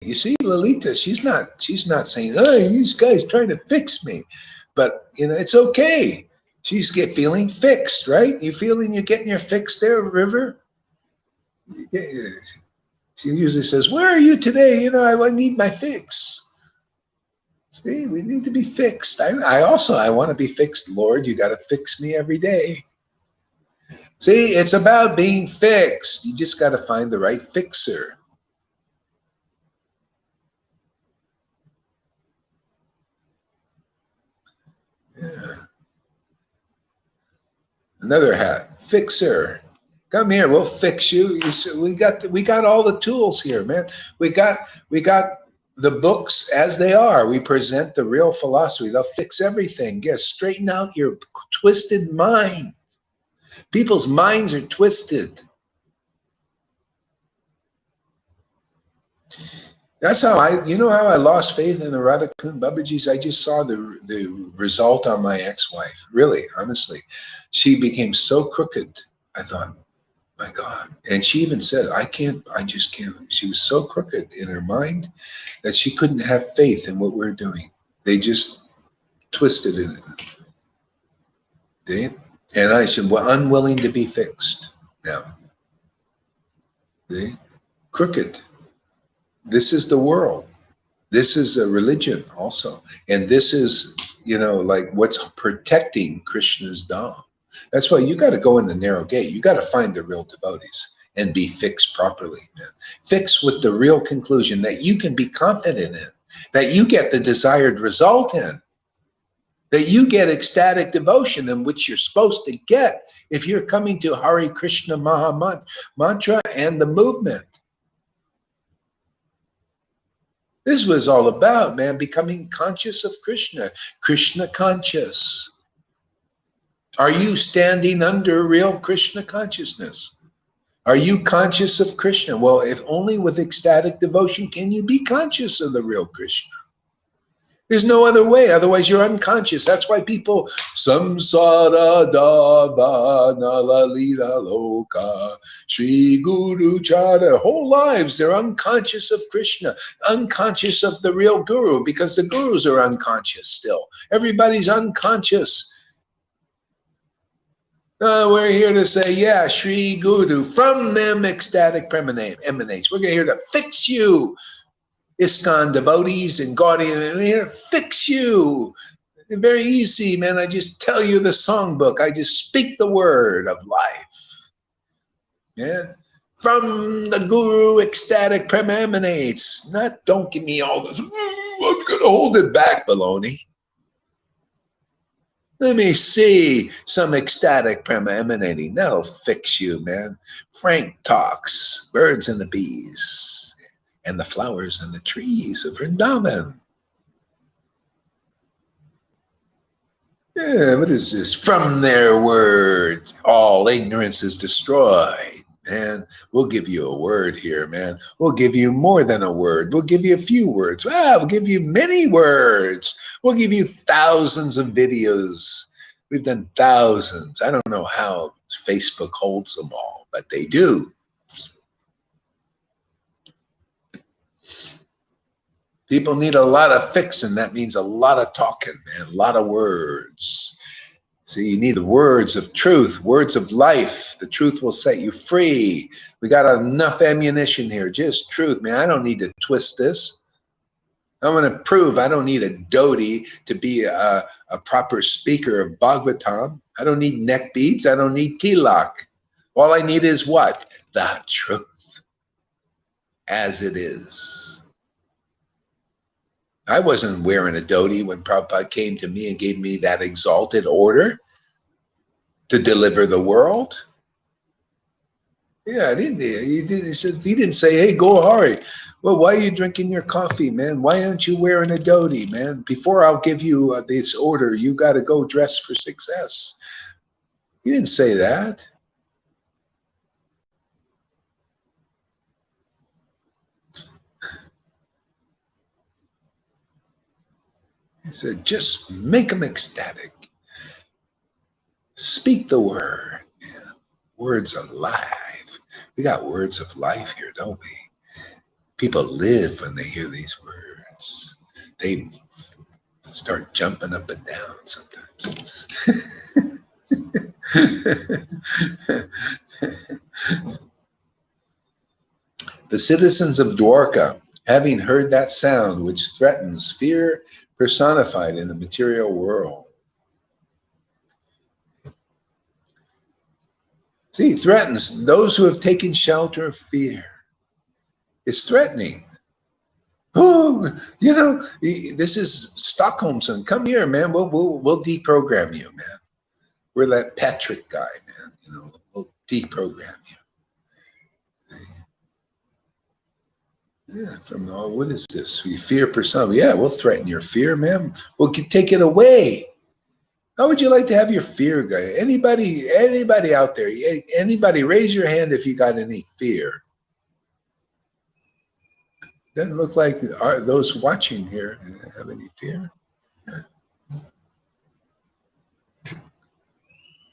You see, Lolita, she's not saying, oh, these guys trying to fix me. But, you know, it's okay. She's feeling fixed, right? You feeling you're getting your fix there, River? She usually says, where are you today? You know, I need my fix. See, we need to be fixed. I want to be fixed. Lord, you got to fix me every day. See, it's about being fixed. You just got to find the right fixer. Yeah. Another hat, fixer. Come here, we'll fix you. We got all the tools here, man. We got the books as they are. We present the real philosophy. They'll fix everything. Yes, straighten out your twisted mind. People's minds are twisted. That's how you know how I lost faith in the Radhakund Babaji's? I just saw the result on my ex-wife. Really, honestly. She became so crooked. I thought, my God. And she even said, I just can't. She was so crooked in her mind that she couldn't have faith in what we're doing. They just twisted it. See? And I said, we're unwilling to be fixed now. See? Crooked. This is the world. This is a religion also. And this is, you know, like what's protecting Krishna's Dham. That's why you got to go in the narrow gate. You got to find the real devotees and be fixed properly, man. Fixed with the real conclusion that you can be confident in, that you get the desired result in, that you get ecstatic devotion in which you're supposed to get if you're coming to Hare Krishna Maha Mantra and the movement. This was all about, man, becoming conscious of Krishna, Krishna conscious. Are you standing under real Krishna consciousness? Are you conscious of Krishna? Well, if only with ecstatic devotion can you be conscious of the real Krishna. There's no other way. Otherwise, you're unconscious. That's why people, samsara davana lalita loka, Sri Guru Chara, their whole lives, they're unconscious of Krishna, unconscious of the real Guru, because the Gurus are unconscious still. Everybody's unconscious. We're here to say, yeah, Sri Guru, from them ecstatic emanates. We're here to fix you. ISKCON devotees and guardians, we're here to fix you. Very easy, man. I just tell you the songbook. I just speak the word of life. Yeah. From the Guru, ecstatic prema emanates. Not, don't give me all this, I'm going to hold it back, baloney. Let me see some ecstatic prema emanating. That'll fix you, man. Frank talks, birds and the bees, and the flowers and the trees of Vrindavan. Yeah, what is this? From their word, all ignorance is destroyed. Man, we'll give you a word here, man. We'll give you more than a word. We'll give you a few words. We'll give you many words. We'll give you thousands of videos. We've done thousands. I don't know how Facebook holds them all, but they do. People need a lot of fixing. That means a lot of talking, man, a lot of words. See, you need the words of truth, words of life. The truth will set you free. We got enough ammunition here, just truth, man. I don't need to twist this. I'm going to prove I don't need a devotee to be a proper speaker of Bhagavatam. I don't need neck beads. I don't need tilak. All I need is what? The truth as it is. I wasn't wearing a dhoti when Prabhupada came to me and gave me that exalted order to deliver the world. Yeah, he didn't say, hey, go Hari. Well, why are you drinking your coffee, man? Why aren't you wearing a dhoti, man? Before I'll give you this order, you got to go dress for success. He didn't say that. He said, just make them ecstatic. Speak the word. Yeah. Words of life. We got words of life here, don't we? People live when they hear these words. They start jumping up and down sometimes. The citizens of Dwarka, having heard that sound which threatens fear personified in the material world. See, threatens those who have taken shelter of fear. It's threatening. Oh, you know, this is Stockholmson. Come here, man. We'll deprogram you, man. We're that Patrick guy, man. You know, we'll deprogram you. Yeah, from what is this? Fear persona. Yeah, we'll threaten your fear, man. We'll take it away. How would you like to have your fear guy? Anybody out there? Anybody, raise your hand if you got any fear. Doesn't look like those watching here have any fear.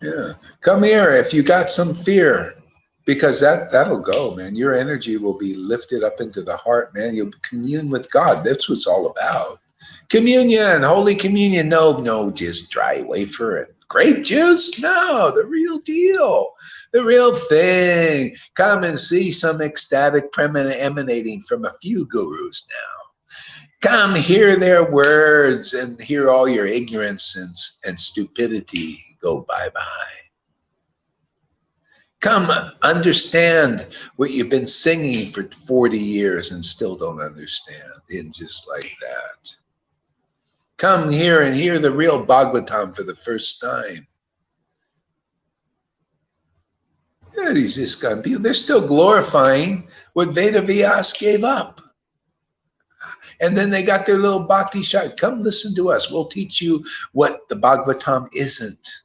Yeah, come here if you got some fear, because that'll go, man. Your energy will be lifted up into the heart, man. You'll commune with God. That's what it's all about. Communion, Holy Communion. No, just dry wafer and grape juice. No, the real deal, the real thing. Come and see some ecstatic emanating from a few gurus now. Come hear their words and hear all your ignorance and stupidity go bye-bye. Come understand what you've been singing for 40 years and still don't understand. And just like that. Come here and hear the real Bhagavatam for the first time. Yeah, these just got people. They're still glorifying what Veda Vyas gave up. And then they got their little bhakti shot. Come listen to us. We'll teach you what the Bhagavatam isn't.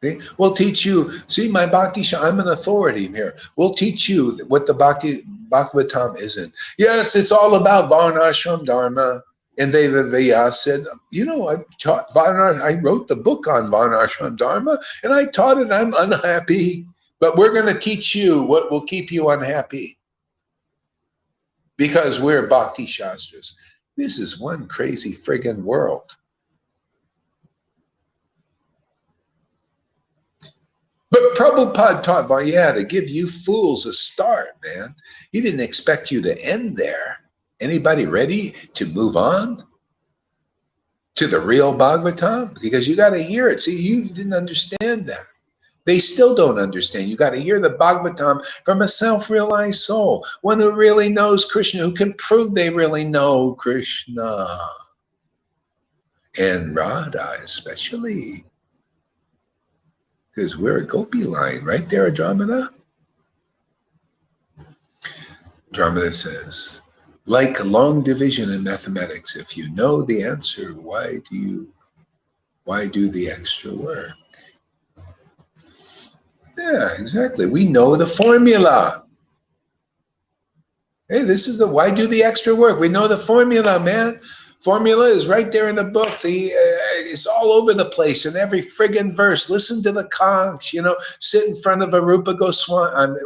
Okay? We'll teach you, see my bhakti shot, I'm an authority here. We'll teach you what the Bhagavatam isn't. Yes, it's all about Varnashram Dharma. And Veda Vyas said, you know, I wrote the book on Varnashram Dharma and I taught it. I'm unhappy, but we're going to teach you what will keep you unhappy. Because we're Bhakti Shastras. This is one crazy friggin' world. But Prabhupada taught, well, yeah, to give you fools a start, man. He didn't expect you to end there. Anybody ready to move on to the real Bhagavatam? Because you got to hear it. See, you didn't understand that. They still don't understand. You got to hear the Bhagavatam from a self-realized soul, one who really knows Krishna, who can prove they really know Krishna. And Radha especially. Because we're a gopi line, right there, Andromeda? Andromeda says, like long division in mathematics, if you know the answer, why do the extra work? Yeah, exactly. We know the formula. Hey, this is why do the extra work? We know the formula, man. Formula is right there in the book. It's all over the place in every friggin' verse. Listen to the conchs, you know, sit in front of a Rupa Goswami,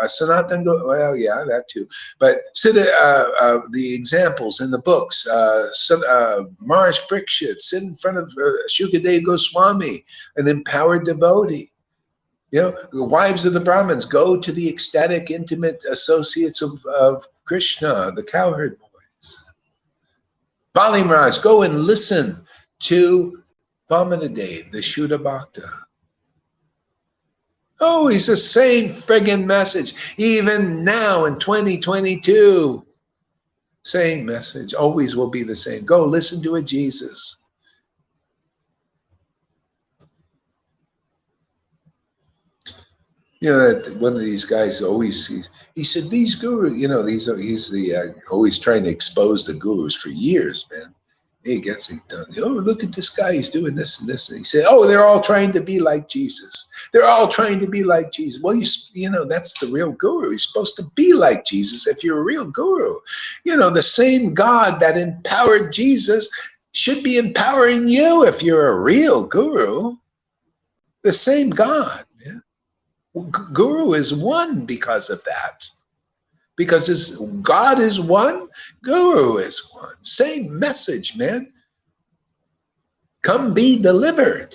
a Sanatan Goswami, well, yeah, that too. But sit the examples in the books. Maharaj Parikshit, sit in front of Shukadev Goswami, an empowered devotee. You know, the wives of the Brahmins go to the ecstatic, intimate associates of Krishna, the cowherd boys. Bali Maharaj, go and listen to Vamanadev, the Shuddha Bhakta. Oh, he's the same friggin' message, even now in 2022. Same message, always will be the same. Go listen to a Jesus. You know, that one of these guys always, he said, these gurus, you know, he's always trying to expose the gurus for years, man. He gets it done. Oh, look at this guy, he's doing this and this. And he said, oh, they're all trying to be like Jesus. They're all trying to be like Jesus. Well, you know, that's the real guru. You're supposed to be like Jesus if you're a real guru. You know, the same God that empowered Jesus should be empowering you if you're a real guru. The same God. Guru is one because of that. Because God is one, Guru is one. Same message, man. Come be delivered.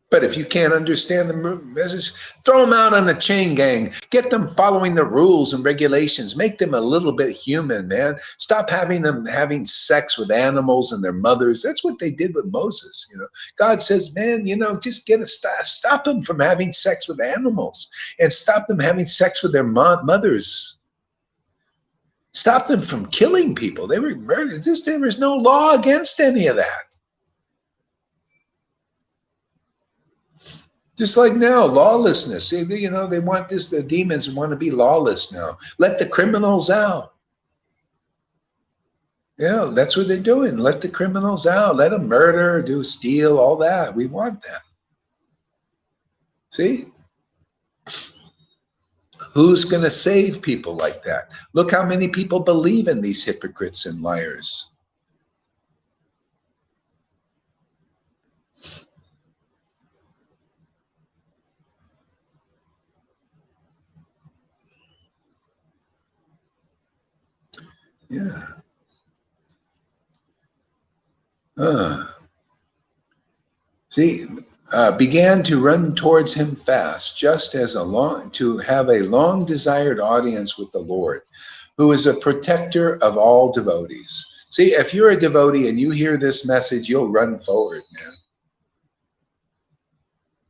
But if you can't understand the message, throw them out on a chain gang. Get them following the rules and regulations. Make them a little bit human, man. Stop having them having sex with animals and their mothers. That's what they did with Moses. You know, God says, man, just stop them from having sex with animals and stop them having sex with their mothers. Stop them from killing people. They were murdered. There was no law against any of that. Just like now, lawlessness. They want this, the demons want to be lawless now. Let the criminals out. Yeah, that's what they're doing. Let the criminals out. Let them murder, steal, all that. We want that. See? Who's going to save people like that? Look how many people believe in these hypocrites and liars. Yeah. Began to run towards him fast, just as to have a long desired audience with the Lord, who is a protector of all devotees. See, if you're a devotee and you hear this message, you'll run forward, man.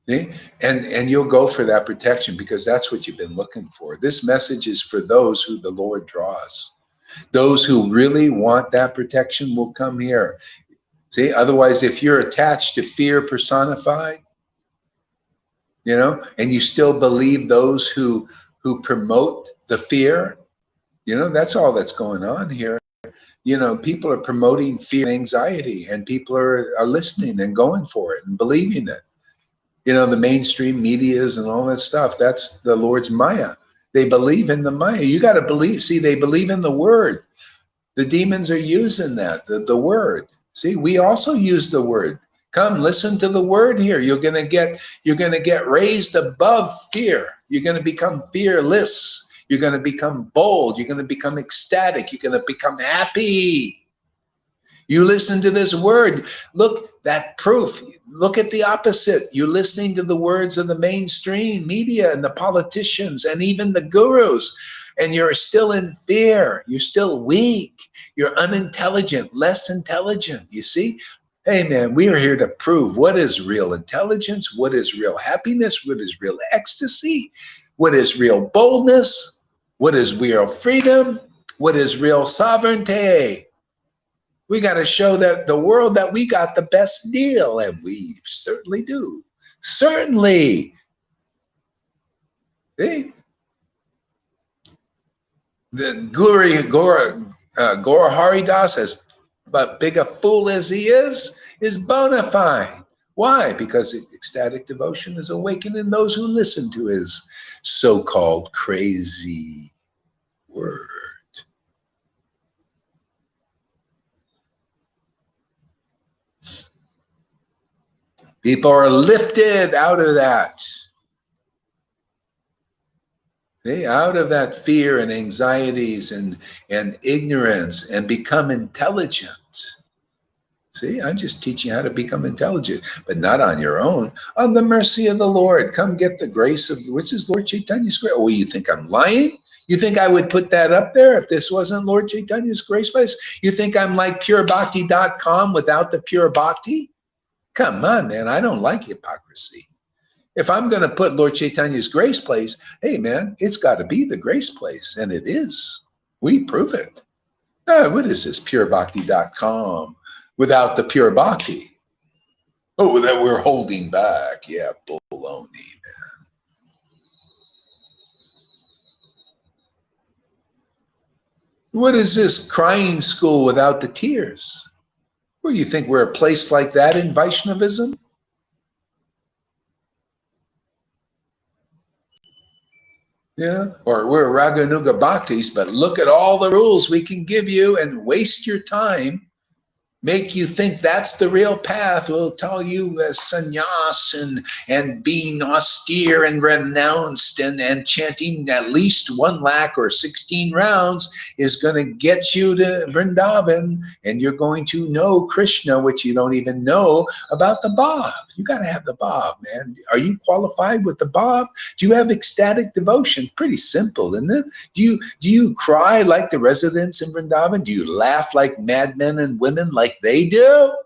See? And you'll go for that protection because that's what you've been looking for. This message is for those who the Lord draws. Those who really want that protection will come here. See, otherwise, if you're attached to fear personified, and you still believe those who promote the fear, that's all that's going on here. People are promoting fear and anxiety, and people are listening and going for it and believing it. The mainstream medias and all that stuff, that's the Lord's Maya. They believe in the Maya. You got to believe. See, they believe in the word. The demons are using that, the word. See, we also use the word. Come, listen to the word here. You're gonna get raised above fear. You're gonna become fearless. You're gonna become bold. You're gonna become ecstatic. You're gonna become happy. You listen to this word. Look, that proof. Look at the opposite. You're listening to the words of the mainstream media and the politicians and even the gurus, and you're still in fear. You're still weak. You're unintelligent, less intelligent. You see? Hey, man, we are here to prove what is real intelligence, what is real happiness, what is real ecstasy, what is real boldness, what is real freedom, what is real sovereignty. We got to show that the world that we got the best deal, and we certainly do. Certainly. See? The Gora Haridas, as big a fool as he is bona fide. Why? Because ecstatic devotion is awakening those who listen to his so-called crazy word. People are lifted out of that. Out of that fear and anxieties and ignorance and become intelligent. See, I'm just teaching you how to become intelligent, but not on your own. On the mercy of the Lord. Come get the grace of, which is Lord Chaitanya's grace. Oh, you think I'm lying? You think I would put that up there if this wasn't Lord Chaitanya's grace place? You think I'm like purebhakti.com without the pure bhakti? Come on, man. I don't like hypocrisy. If I'm going to put Lord Chaitanya's grace place, hey, man, it's got to be the grace place. And it is. We prove it. What is this purebhakti.com without the pure bhakti? Oh, that we're holding back. Yeah, baloney, man. What is this crying school without the tears? Well, you think we're a place like that in Vaishnavism? Yeah, or we're Raganuga Bhaktis, but look at all the rules we can give you and waste your time. make you think that's the real path. Will tell you sannyas and being austere and renounced and chanting at least 1 lakh or 16 rounds is going to get you to Vrindavan, and you're going to know Krishna, which you don't even know about the bhav. You got to have the bhav, man. Are you qualified with the bhav? Do you have ecstatic devotion? Pretty simple, isn't it? Do you cry like the residents in Vrindavan? Do you laugh like madmen and women like they do?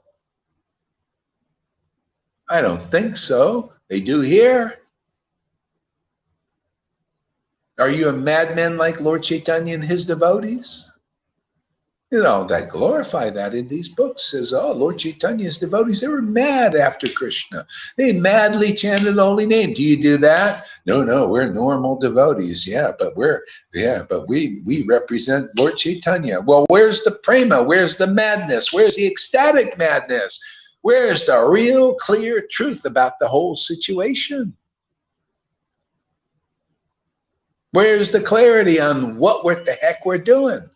I don't think so. They do here. Are you a madman like Lord Caitanya and his devotees? You know, that glorify that in these books. Says, oh, Lord Caitanya's devotees, they were mad after Krishna. They madly chanted the holy name. Do you do that? No, we're normal devotees. Yeah, but we represent Lord Caitanya. Well, where's the prema? Where's the madness? Where's the ecstatic madness? Where's the real clear truth about the whole situation? Where's the clarity on what the heck we're doing?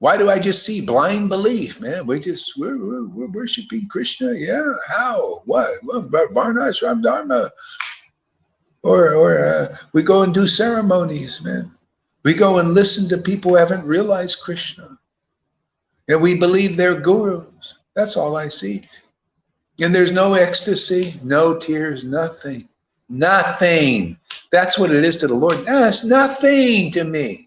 Why do I just see blind belief, man? We're worshiping Krishna. Yeah, how? What? Varnas Ram Dharma. Or we go and do ceremonies, man. We go and listen to people who haven't realized Krishna. And we believe they're gurus. That's all I see. And there's no ecstasy, no tears, nothing. Nothing. That's what it is to the Lord. That's nothing to me.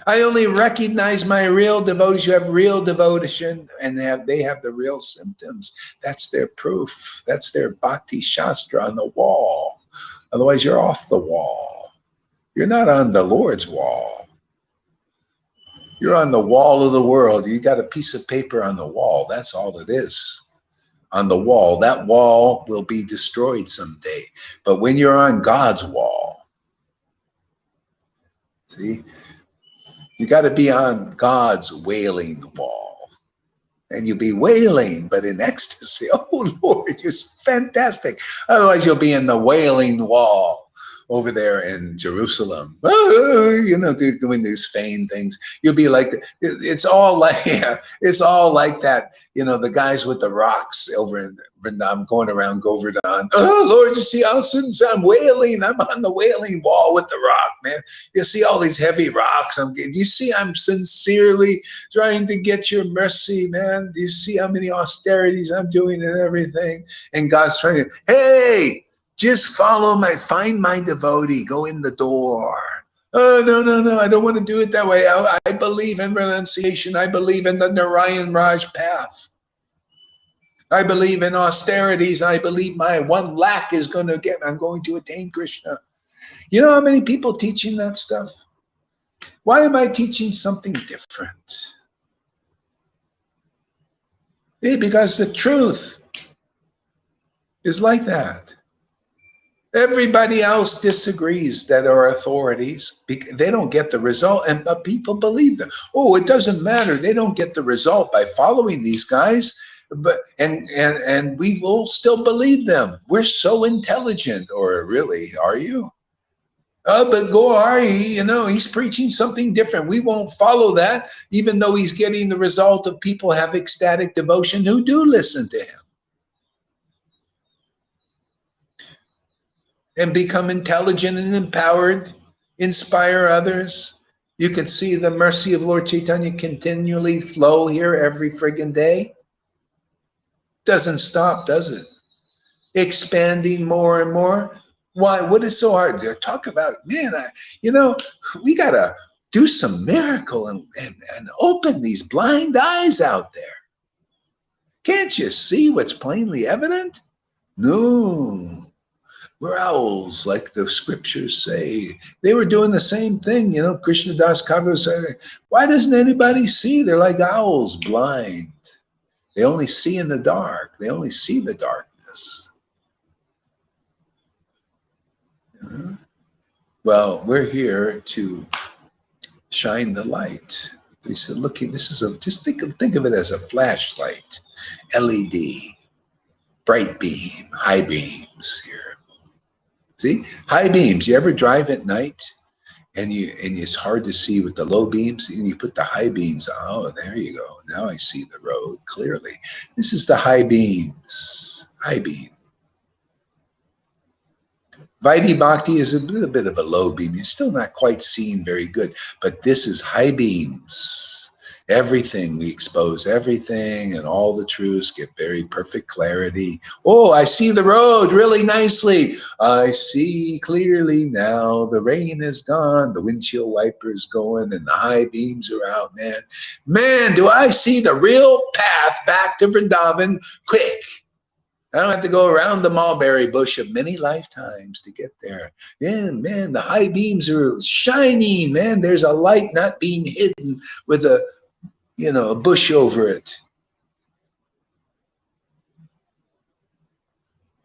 I only recognize my real devotees who have real devotion and they have the real symptoms. That's their proof. That's their bhakti shastra on the wall. Otherwise, you're off the wall. You're not on the Lord's wall. You're on the wall of the world. You got a piece of paper on the wall. That's all it is. On the wall. That wall will be destroyed someday. But when you're on God's wall, see? You got to be on God's wailing wall. And you'll be wailing, but in ecstasy. Oh, Lord, you're fantastic. Otherwise, you'll be in the wailing wall over there in Jerusalem. Oh, you know, doing these feigned things. You'll be like, it's all like that. You know, the guys with the rocks over in Vrindavan going around Govardhan. Oh, Lord, you see how I'm wailing. I'm on the wailing wall with the rock, man. You see all these heavy rocks. You see I'm sincerely trying to get your mercy, man. Do you see how many austerities I'm doing and everything? And God's trying to, hey, just find my devotee, go in the door. Oh, no, I don't want to do it that way. I believe in renunciation. I believe in the Narayan Raj path. I believe in austerities. I believe my 1 lakh is I'm going to attain Krishna. You know how many people teaching that stuff? Why am I teaching something different? Because the truth is like that. Everybody else disagrees that are authorities. They don't get the result, but people believe them. Oh, it doesn't matter. They don't get the result by following these guys, and we will still believe them. We're so intelligent, or really, are you? But Gohari, you know, he's preaching something different. We won't follow that, even though he's getting the result of people have ecstatic devotion who do listen to him. And become intelligent and empowered, inspire others. You can see the mercy of Lord Caitanya continually flow here every friggin' day. Doesn't stop, does it? Expanding more and more. Why? What is so hard to talk about? Man, we got to do some miracle and open these blind eyes out there. Can't you see what's plainly evident? No. We're owls, like the scriptures say. They were doing the same thing, you know. Krishna Das Kaviraj said, why doesn't anybody see? They're like owls, blind. They only see in the dark. They only see the darkness. Well, we're here to shine the light. We said, look, just think of it as a flashlight, LED, bright beam, high beams here. See, high beams. You ever drive at night and it's hard to see with the low beams, and you put the high beams on. Oh, there you go. Now I see the road clearly. This is the high beams. High beam. Vaidhi Bhakti is a little bit of a low beam. You're still not quite seeing very good, but this is high beams. Everything, we expose everything, and all the truths get very perfect clarity. Oh, I see the road really nicely. I see clearly now. The rain is gone, the windshield wiper's going, and the high beams are out, man. Man, do I see the real path back to Vrindavan quick. I don't have to go around the mulberry bush of many lifetimes to get there. Yeah, man, the high beams are shining, man. There's a light not being hidden with a, you know, a bush over it.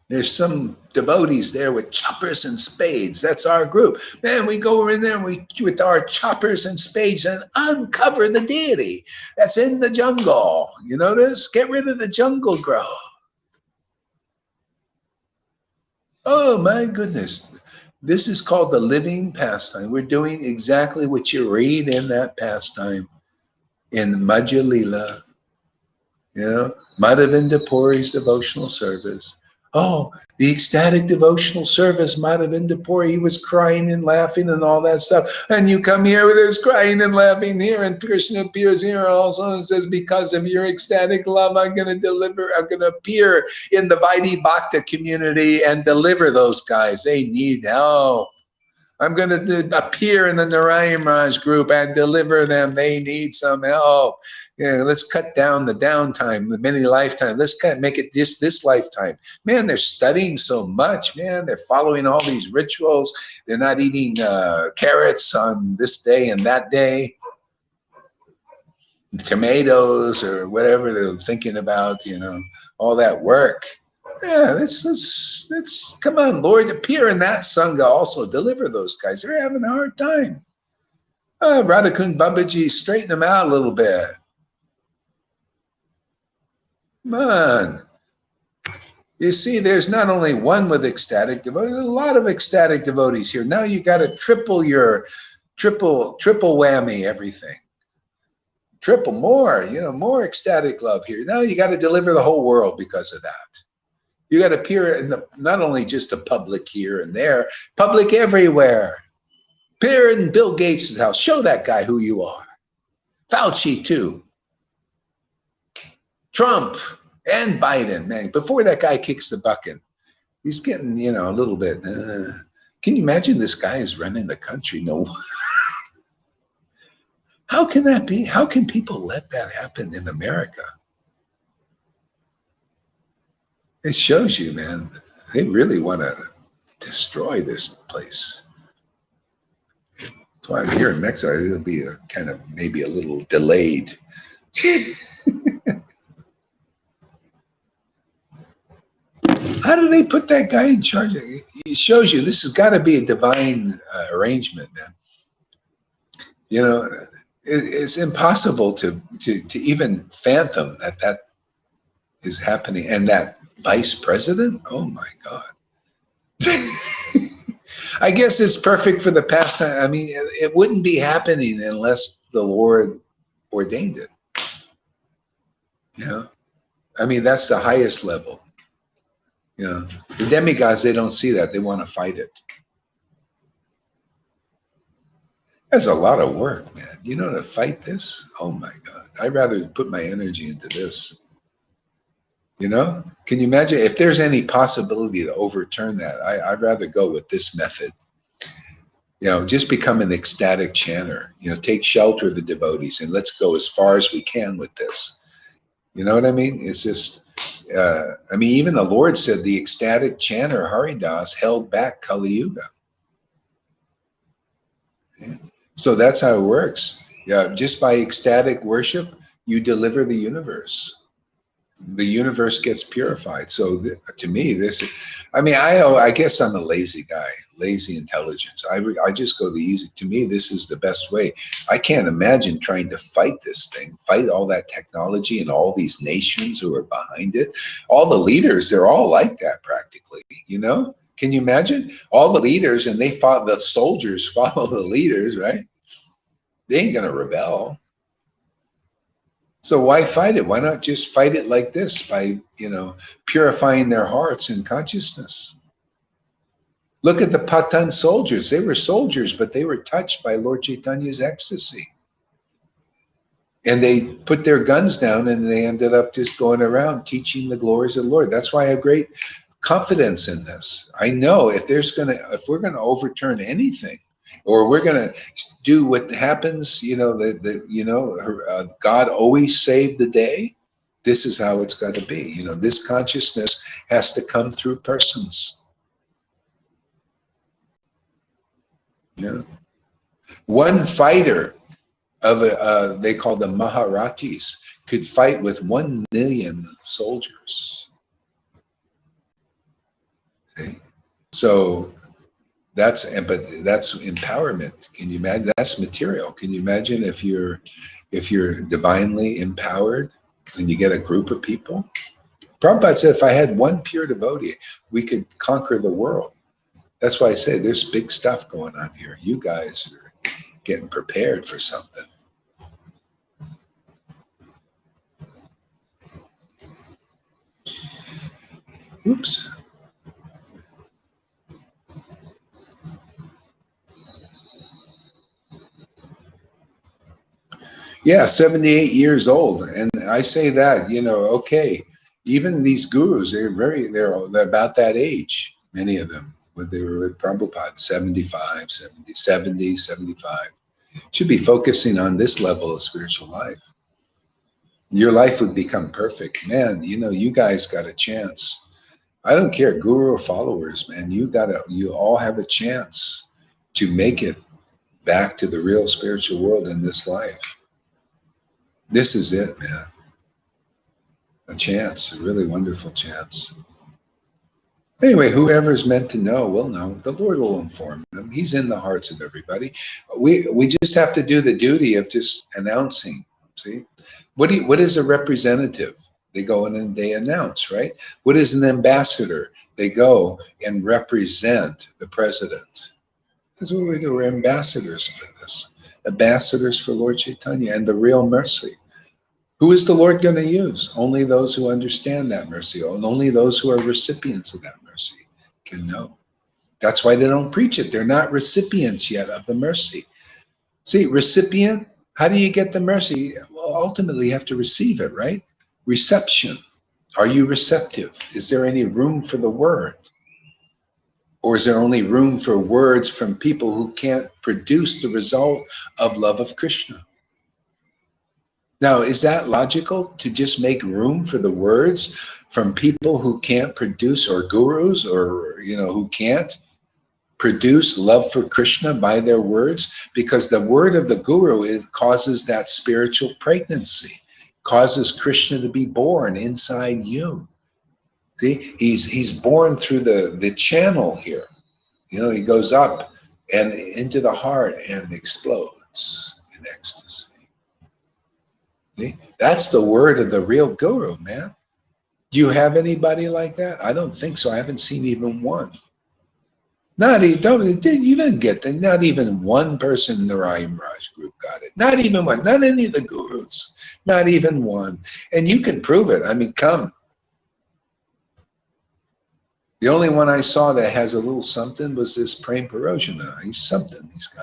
There's some devotees there with choppers and spades. That's our group. Man, we go in there and we, with our choppers and spades, and uncover the deity that's in the jungle. You notice? Get rid of the jungle growth. Oh my goodness. This is called the living pastime. We're doing exactly what you read in that pastime in Madhya Lila, you know, Madhavinda Puri's devotional service. Oh, the ecstatic devotional service, Madhavinda Puri, he was crying and laughing and all that stuff. And you come here with this crying and laughing here, and Krishna appears here also and says, because of your ecstatic love, I'm going to appear in the Vaidhi Bhakta community and deliver those guys. They need help. I'm going to appear in the Narayan Raj group and deliver them. They need some help. Yeah, let's cut down the downtime, the many lifetime. Let's make it this lifetime. Man, they're studying so much. Man, they're following all these rituals. They're not eating carrots on this day and that day. Tomatoes or whatever they're thinking about, you know, all that work. Yeah, let's come on, Lord, appear in that Sangha also. Deliver those guys. They're having a hard time. Radhakund Babaji, straighten them out a little bit. Come on. You see, there's not only one with ecstatic devotees, there's a lot of ecstatic devotees here. Now you got to triple whammy everything. Triple more, you know, more ecstatic love here. Now you got to deliver the whole world because of that. You got to appear in not only just a public here and there, public everywhere. Appear in Bill Gates' house. Show that guy who you are. Fauci too. Trump and Biden, man. Before that guy kicks the bucket, he's getting, you know, a little bit. Can you imagine this guy is running the country? No. How can that be? How can people let that happen in America? It shows you, man, they really want to destroy this place. That's why I'm here in Mexico. It'll be a kind of maybe a little delayed. How do they put that guy in charge? It shows you this has got to be a divine arrangement, man. You know, it's impossible to even fathom that is happening, and that vice president? Oh my God. I guess it's perfect for the pastime. I mean, it wouldn't be happening unless the Lord ordained it. You know? I mean, that's the highest level. You know, the demigods, they don't see that. They want to fight it. That's a lot of work, man. You know, to fight this? Oh my God. I'd rather put my energy into this. You know, can you imagine if there's any possibility to overturn that? I'd rather go with this method. You know, just become an ecstatic chanter. You know, take shelter of the devotees and let's go as far as we can with this. You know what I mean? It's just, I mean, even the Lord said the ecstatic chanter Haridas held back Kali Yuga. Yeah. So that's how it works. Yeah, just by ecstatic worship, you deliver the universe. The universe gets purified. So to me, this, I mean, I guess I'm a lazy guy, lazy intelligence. I just go the easy. To me, this is the best way. I can't imagine trying to fight this thing, fight all that technology and all these nations who are behind it. All the leaders, they're all like that practically, you know? Can you imagine? All the leaders, and the soldiers follow the leaders, right? They ain't going to rebel. So why fight it? Why not just fight it like this by, purifying their hearts and consciousness? Look at the Patan soldiers. They were soldiers, but they were touched by Lord Chaitanya's ecstasy. And they put their guns down and they ended up just going around teaching the glories of the Lord. That's why I have great confidence in this. I know if we're gonna overturn anything, or we're gonna do what happens, God always saved the day. This is how it's got to be. This consciousness has to come through persons. Yeah, one fighter of they call them Maharatis could fight with 1 million soldiers. See? So that's empowerment. Can you imagine? That's material. Can you imagine if you're divinely empowered and you get a group of people? Prabhupada said, if I had one pure devotee, we could conquer the world. That's why I say there's big stuff going on here. You guys are getting prepared for something. Oops. Yeah, 78 years old. And I say that, okay, even these gurus, they're about that age, many of them, when they were with Prabhupada, 75, 70, 75. Should be focusing on this level of spiritual life. Your life would become perfect. Man, you guys got a chance. I don't care, guru or followers, man, you all have a chance to make it back to the real spiritual world in this life. This is it, man. A chance, a really wonderful chance. Anyway, whoever's meant to know will know. The Lord will inform them. He's in the hearts of everybody. We just have to do the duty of just announcing. See, what is a representative? They go in and they announce, right? What is an ambassador? They go and represent the president. That's what we do. We're ambassadors for this. Ambassadors for Lord Caitanya and the real mercy. Who is the Lord going to use? Only those who understand that mercy. Only those who are recipients of that mercy can know. That's why they don't preach it. They're not recipients yet of the mercy. See, recipient, how do you get the mercy? Well, ultimately you have to receive it, right? Reception. Are you receptive? Is there any room for the word? Or is there only room for words from people who can't produce the result of love of Krishna? Now, is that logical to just make room for the words from people who can't produce, or gurus, or, who can't produce love for Krishna by their words? Because the word of the guru causes that spiritual pregnancy, causes Krishna to be born inside you. See, he's born through the channel here. He goes up and into the heart and explodes in ecstasy. See? That's the word of the real guru, man. Do you have anybody like that? I don't think so. I haven't seen even one. You didn't get that. Not even one person in the Rayam Raj group got it. Not even one. Not any of the gurus. Not even one. And you can prove it. I mean, come. The only one I saw that has a little something was this Prem Parojana. He's something, this guy,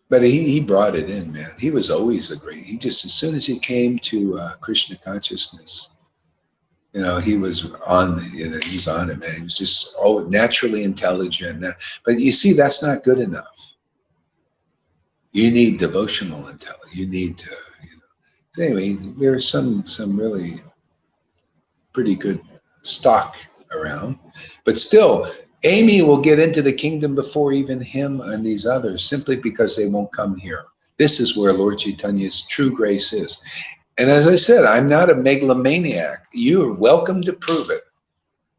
But he brought it in, man. He was always he just, as soon as he came to Krishna consciousness, he was on, he's on it, man. He was just naturally intelligent. But you see, that's not good enough. You need devotional intelligence. You need to, So anyway, there's some really pretty good stock around, but still, Amy will get into the kingdom before even him and these others, simply because they won't come here. This is where Lord Chaitanya's true grace is. And as I said, I'm not a megalomaniac. You're welcome to prove it.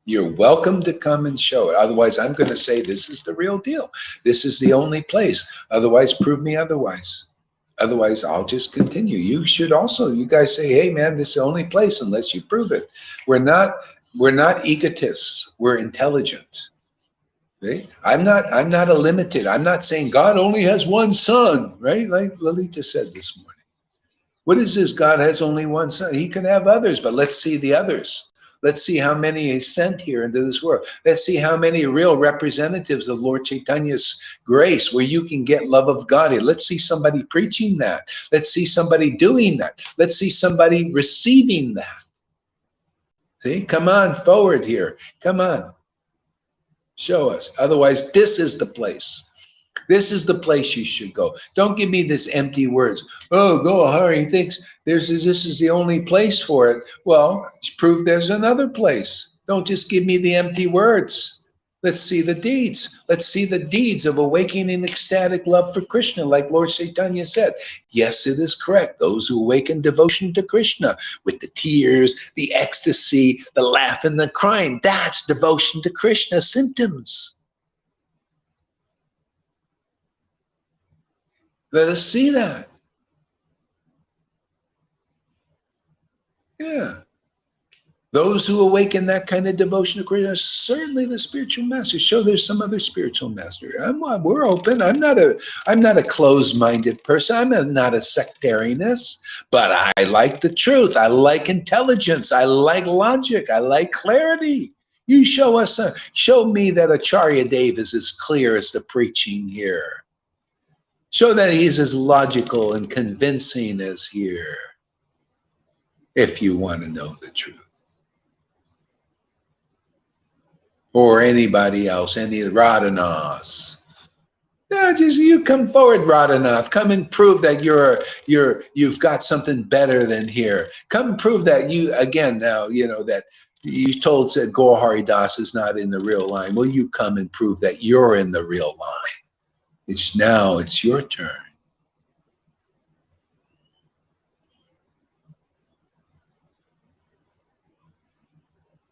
You're welcome to come and show it. Otherwise, I'm going to say this is the real deal. This is the only place. Otherwise, prove me otherwise. Otherwise, I'll just continue. You should also, you guys say, hey, man, this is the only place unless you prove it. We're not We're not egotists. We're intelligent. See? I'm not a limited. I'm not saying God only has one son, right? Like Lalita said this morning. What is this? God has only one son. He can have others, but let's see the others. Let's see how many is sent here into this world. Let's see how many real representatives of Lord Chaitanya's grace where you can get love of God. Let's see somebody preaching that. Let's see somebody doing that. Let's see somebody receiving that. See, come on forward here. Come on. Show us. Otherwise, this is the place. This is the place you should go. Don't give me this empty words. Oh, Gohari thinks this is the only place for it. Well, prove there's another place. Don't just give me the empty words. Let's see the deeds. Let's see the deeds of awakening ecstatic love for Krishna, like Lord Caitanya said. Yes, it is correct. Those who awaken devotion to Krishna with the tears, the ecstasy, the laugh, and the crying, that's devotion to Krishna symptoms. Let us see that. Yeah. Those who awaken that kind of devotion to Krishna are certainly the spiritual master. Show there's some other spiritual master. We're open. I'm not a closed-minded person. I'm not a sectarianist, but I like the truth. I like intelligence. I like logic. I like clarity. You show us, show me that Acharya Dev is as clear as the preaching here. Show that he's as logical and convincing as here, if you want to know the truth. Or anybody else, any Radhanaths. Yeah, just you come forward, Radhanath. Come and prove that you've got something better than here. Come prove that you, again, now, you know, that you told said Gaur Das is not in the real line. Well, you come and prove that you're in the real line. It's your turn.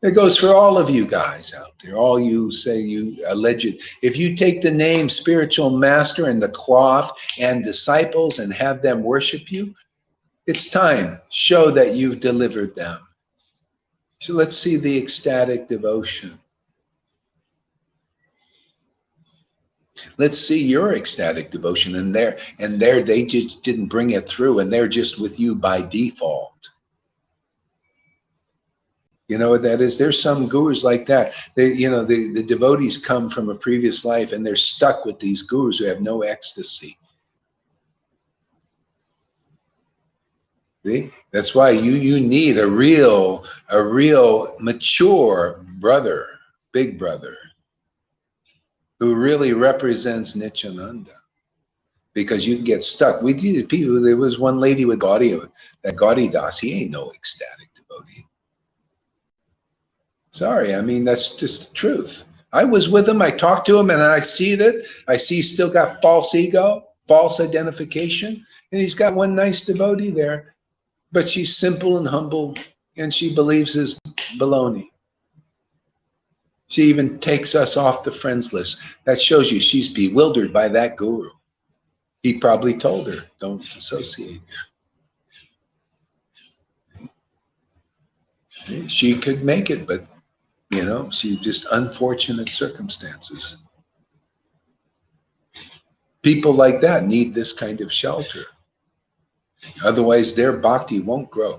It goes for all of you guys out there, all you say you alleged. If you take the name spiritual master and the cloth and disciples and have them worship you, it's time. Show that you've delivered them. So let's see the ecstatic devotion. Let's see your ecstatic devotion. And there they just didn't bring it through, and they're just with you by default. You know what that is? There's some gurus like that. The devotees come from a previous life and they're stuck with these gurus who have no ecstasy. See? That's why you need a real mature brother, big brother, who really represents Nityananda. Because you can get stuck. We did people. There was one lady with Gaudiya, that Gaudiya Das. He ain't no ecstatic devotee. Sorry, I mean, that's just the truth. I was with him, I talked to him, and I see he's still got false ego, false identification, and he's got one nice devotee there, but she's simple and humble, and she believes his baloney. She even takes us off the friends list. That shows you she's bewildered by that guru. He probably told her, don't associate. She could make it, but you know, she just unfortunate circumstances. People like that need this kind of shelter. Otherwise, their bhakti won't grow.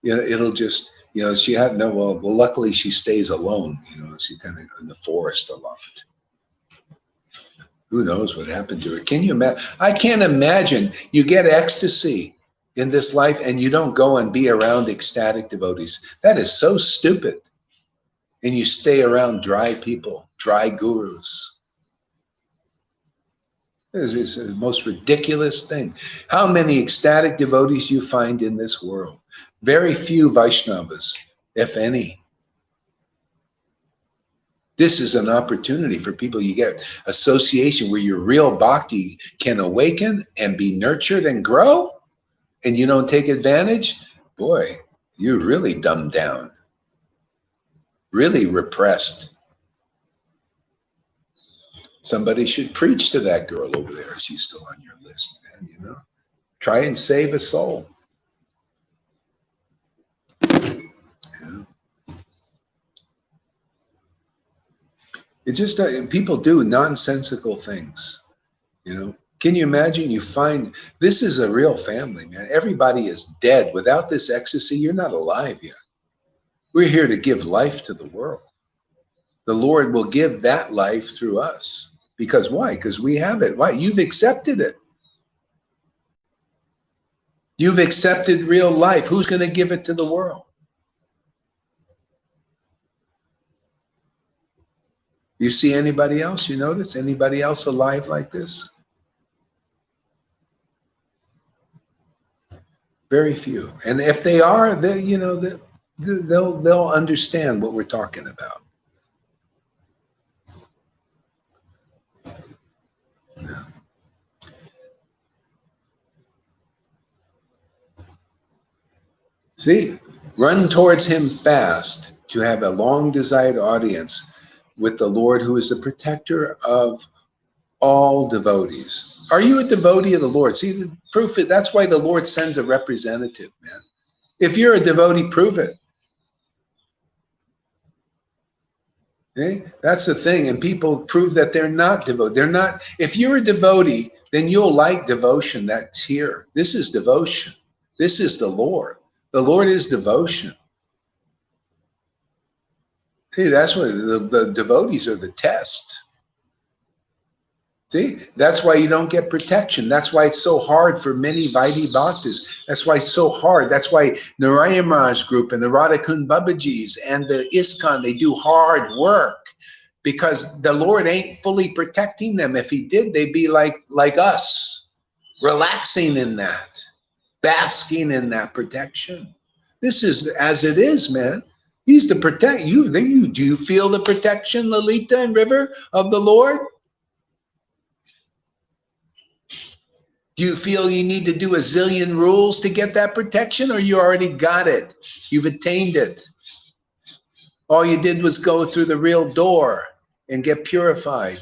You know, it'll just, you know, she had no, well, luckily she stays alone. You know, she's kind of in the forest a lot. Who knows what happened to her? Can you imagine? I can't imagine you get ecstasy in this life and you don't go and be around ecstatic devotees. That is so stupid. And you stay around dry people, dry gurus. This is the most ridiculous thing. How many ecstatic devotees you find in this world? Very few Vaishnavas, if any. This is an opportunity for people. You get association where your real bhakti can awaken and be nurtured and grow, and you don't take advantage. Boy, you're really dumbed down. Really repressed. Somebody should preach to that girl over there if she's still on your list, man, you know. Try and save a soul. Yeah. It just, people do nonsensical things, you know. Can you imagine? You find this is a real family, man. Everybody is dead. Without this ecstasy, you're not alive yet. We're here to give life to the world. The Lord will give that life through us. Because why? Because we have it. Why? You've accepted it. You've accepted real life. Who's going to give it to the world? You see anybody else? You notice anybody else alive like this? Very few. And if they are, they, you know, they'll understand what we're talking about. Yeah. See, run towards him fast to have a long desired audience with the Lord, who is the protector of all devotees. Are you a devotee of the Lord? See, the proof is that's why the Lord sends a representative, man. If you're a devotee, prove it. Okay? That's the thing. And people prove that they're not devoted. They're not. If you're a devotee, then you'll like devotion that's here. This is devotion. This is the Lord. The Lord is devotion. See, that's what the devotees are the test. See, that's why you don't get protection. That's why it's so hard for many Vaidhi Bhaktas. That's why it's so hard. That's why Narayan Maharaj group and the Radhakund Babajis and the ISKCON, they do hard work because the Lord ain't fully protecting them. If he did, they'd be like us, relaxing in that, basking in that protection. This is as it is, man. He's to protect you. Do you feel the protection, Lalita and River, of the Lord? Do you feel you need to do a zillion rules to get that protection, or you already got it? You've attained it. All you did was go through the real door and get purified.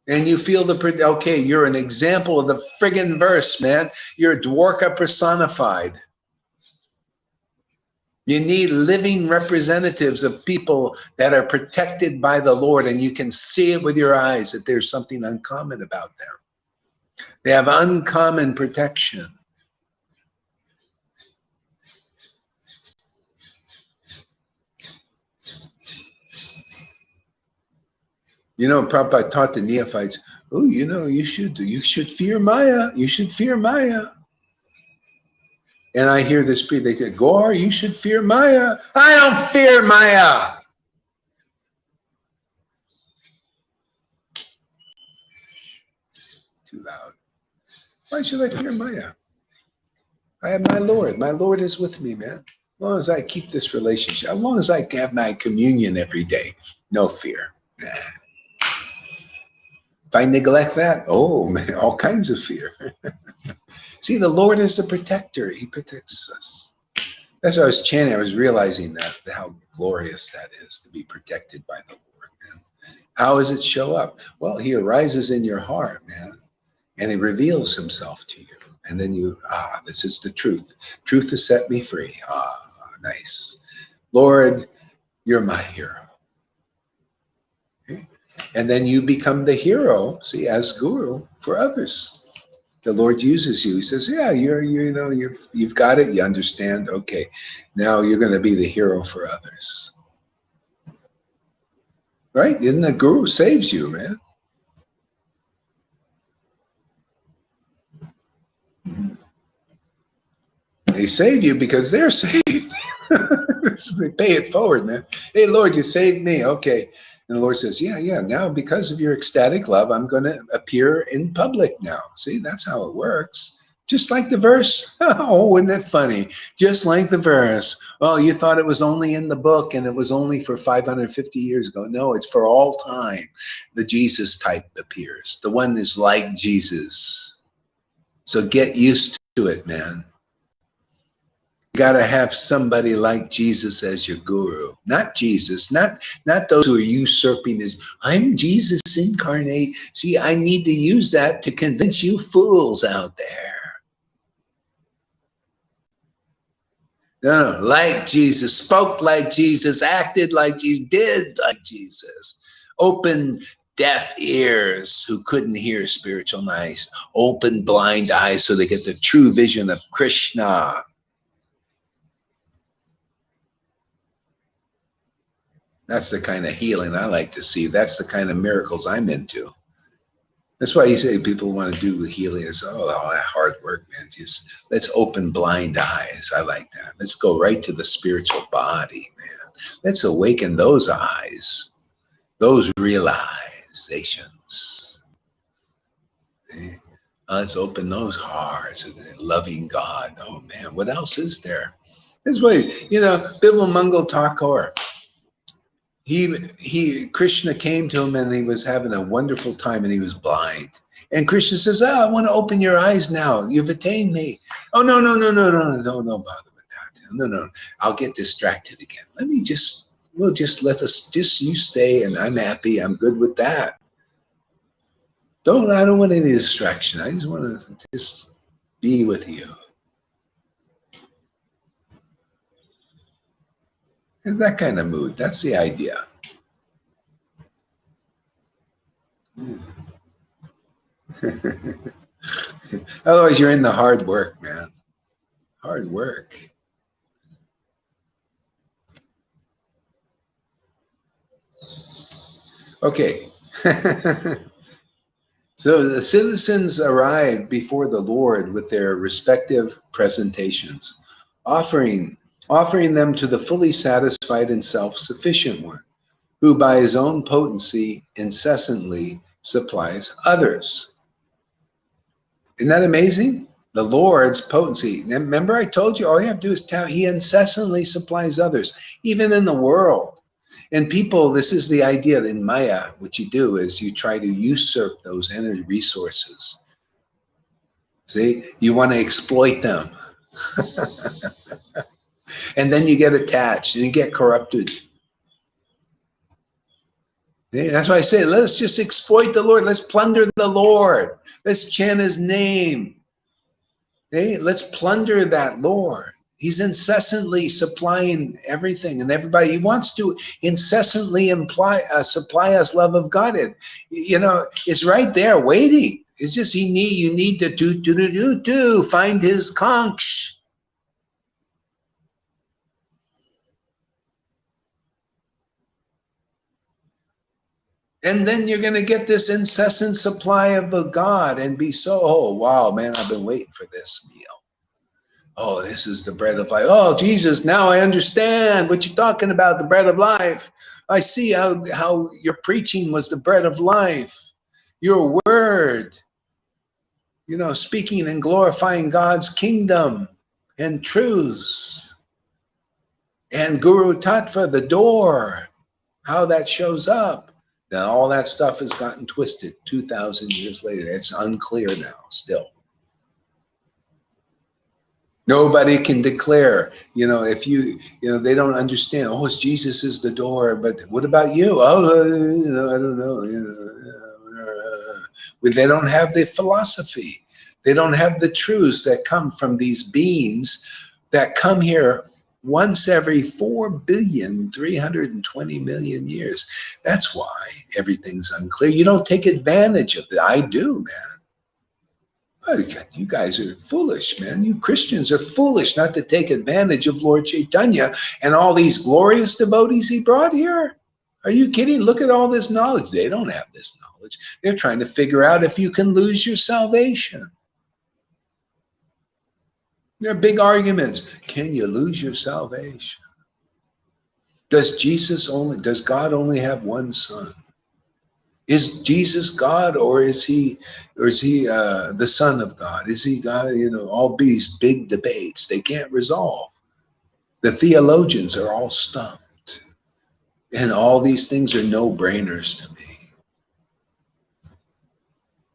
And you feel okay, you're an example of the friggin' verse, man. You're a Dwarka personified. You need living representatives of people that are protected by the Lord, and you can see it with your eyes that there's something uncommon about them. They have uncommon protection. You know, Prabhupada taught the neophytes, oh, you know, you should fear Maya. You should fear Maya. And I hear this, they say, Gaur, you should fear Maya. I don't fear Maya. Too loud. Why should I fear Maya? I have my Lord. My Lord is with me, man. As long as I keep this relationship, as long as I have my communion every day, no fear. Nah. If I neglect that, oh, man, all kinds of fear. See, the Lord is the protector. He protects us. That's what I was chanting. I was realizing that, how glorious that is to be protected by the Lord, man. How does it show up? Well, he arises in your heart, man, and he reveals himself to you. And then you, this is the truth. Truth has set me free. Nice. Lord, you're my hero. Okay? And then you become the hero, see, as guru for others. The Lord uses you. He says, yeah, you've got it. You understand. Okay. Now you're going to be the hero for others. Right? Isn't the guru saves you, man? They save you because they're saved. They pay it forward, man. Hey, Lord, you saved me. Okay. And the Lord says, yeah. Now, because of your ecstatic love, I'm going to appear in public now. See, that's how it works. Just like the verse. Oh, isn't that funny? Just like the verse. Oh, you thought it was only in the book and it was only for 550 years ago. No, it's for all time. The Jesus type appears. The one is like Jesus. So get used to it, man. You got to have somebody like Jesus as your guru. Not Jesus, not those who are usurping his, I'm Jesus incarnate. See, I need to use that to convince you fools out there. No, no, like Jesus, spoke like Jesus, acted like Jesus, did like Jesus. Open deaf ears who couldn't hear spiritual noise. Open blind eyes so they get the true vision of Krishna. That's the kind of healing I like to see. That's the kind of miracles I'm into. That's why you say people want to do the healing. It's all that hard work, man. Just let's open blind eyes. I like that. Let's go right to the spiritual body, man. Let's awaken those eyes, those realizations. Okay? Let's open those hearts of the loving God. Oh man, what else is there? That's why, Bimal Mangal Thakur. Krishna came to him and he was having a wonderful time and he was blind. And Krishna says, I want to open your eyes now. You've attained me. Oh, no, don't bother with that. No. I'll get distracted again. You stay and I'm happy. I'm good with that. I don't want any distraction. I just want to just be with you. In that kind of mood. That's the idea. Otherwise, you're in the hard work, man. Hard work. Okay. So the citizens arrived before the Lord with their respective presentations, offering them to the fully satisfied and self-sufficient one, who by his own potency incessantly supplies others. Isn't that amazing? The Lord's potency. Remember I told you all you have to do is tap. He incessantly supplies others, even in the world. And people, this is the idea in Maya, what you do is you try to usurp those energy resources. See, you want to exploit them. And then you get attached and you get corrupted. See, that's why I say, let's just exploit the Lord. Let's plunder the Lord. Let's chant his name. Okay? Let's plunder that Lord. He's incessantly supplying everything and everybody. He wants to incessantly supply us love of God. It's right there waiting. It's just you need to find his conch. And then you're going to get this incessant supply of the God and be so, oh, wow, man, I've been waiting for this meal. Oh, this is the bread of life. Oh, Jesus, now I understand what you're talking about, the bread of life. I see how your preaching was the bread of life. Your word, speaking and glorifying God's kingdom and truths. And Guru Tattva, the door, how that shows up. Now, all that stuff has gotten twisted 2,000 years later. It's unclear now still. Nobody can declare, if they don't understand, oh, it's Jesus is the door, but what about you? Oh, I don't know. They don't have the philosophy. They don't have the truths that come from these beings that come here once every 4,320,000,000 years. That's why everything's unclear. You don't take advantage of it. I do, man. Oh, you guys are foolish, man. You Christians are foolish not to take advantage of Lord Caitanya and all these glorious devotees he brought here. Are you kidding? Look at all this knowledge. They don't have this knowledge. They're trying to figure out if you can lose your salvation. There are big arguments. Can you lose your salvation? Does God only have one son? Is Jesus God, or is he the Son of God? Is he God? All these big debates they can't resolve. The theologians are all stumped, and all these things are no-brainers to me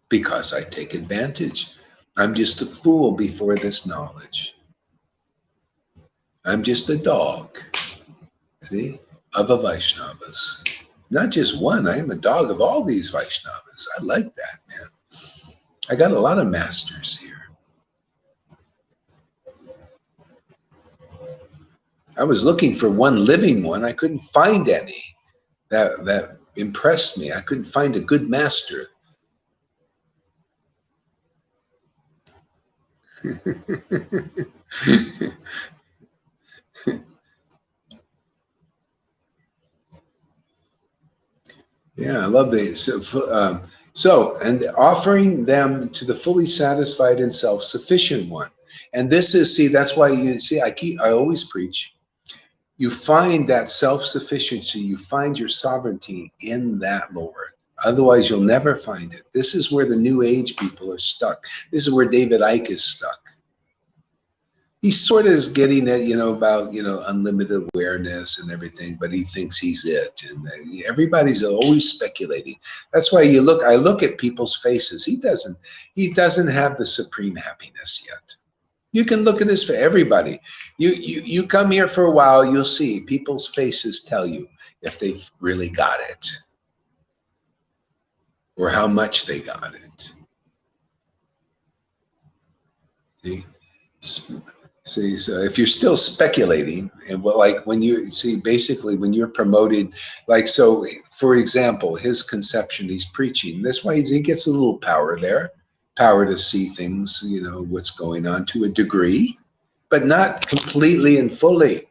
because I take advantage. I'm just a fool before this knowledge. I'm just a dog, see, of a Vaishnavas. Not just one. I am a dog of all these Vaishnavas. I like that, man. I got a lot of masters here. I was looking for one living one. I couldn't find any that impressed me. I couldn't find a good master. Yeah, I love the and offering them to the fully satisfied and self-sufficient one. And this is, see, that's why you see, I always preach. You find that self-sufficiency, you find your sovereignty in that Lord. Otherwise, you'll never find it. This is where the New Age people are stuck. This is where David Icke is stuck. He sort of is getting at, about, unlimited awareness and everything, but he thinks he's it. And everybody's always speculating. That's why I look at people's faces. He doesn't have the supreme happiness yet. You can look at this for everybody. You come here for a while, you'll see people's faces tell you if they've really got it or how much they got it. See, so if you're still speculating, and like when you see, basically when you're promoted, like, so for example, his conception, he's preaching. That's why he gets a little power there. Power to see things, what's going on to a degree, but not completely and fully,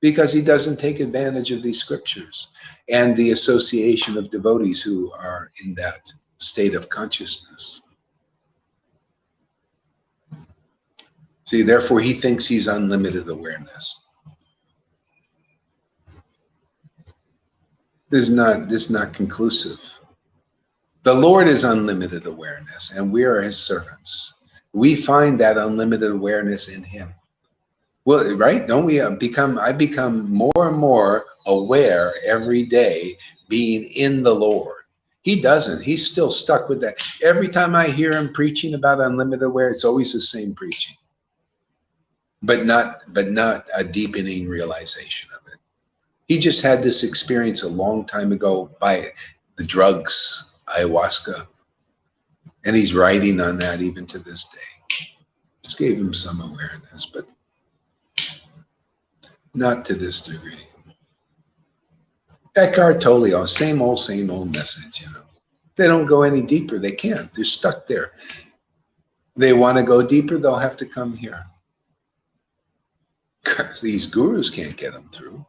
because he doesn't take advantage of these scriptures and the association of devotees who are in that state of consciousness. See, therefore he thinks he's unlimited awareness. This is not conclusive. The Lord is unlimited awareness, and we are his servants. We find that unlimited awareness in him. Well, right? Don't we I become more and more aware every day being in the Lord. He doesn't. He's still stuck with that. Every time I hear him preaching about unlimited awareness, it's always the same preaching. But not a deepening realization of it. He just had this experience a long time ago by the drugs, ayahuasca, and he's writing on that even to this day. Just gave him some awareness, but not to this degree. Eckhart Tolle, same old message, They don't go any deeper. They can't. They're stuck there. They want to go deeper, they'll have to come here. These gurus can't get them through.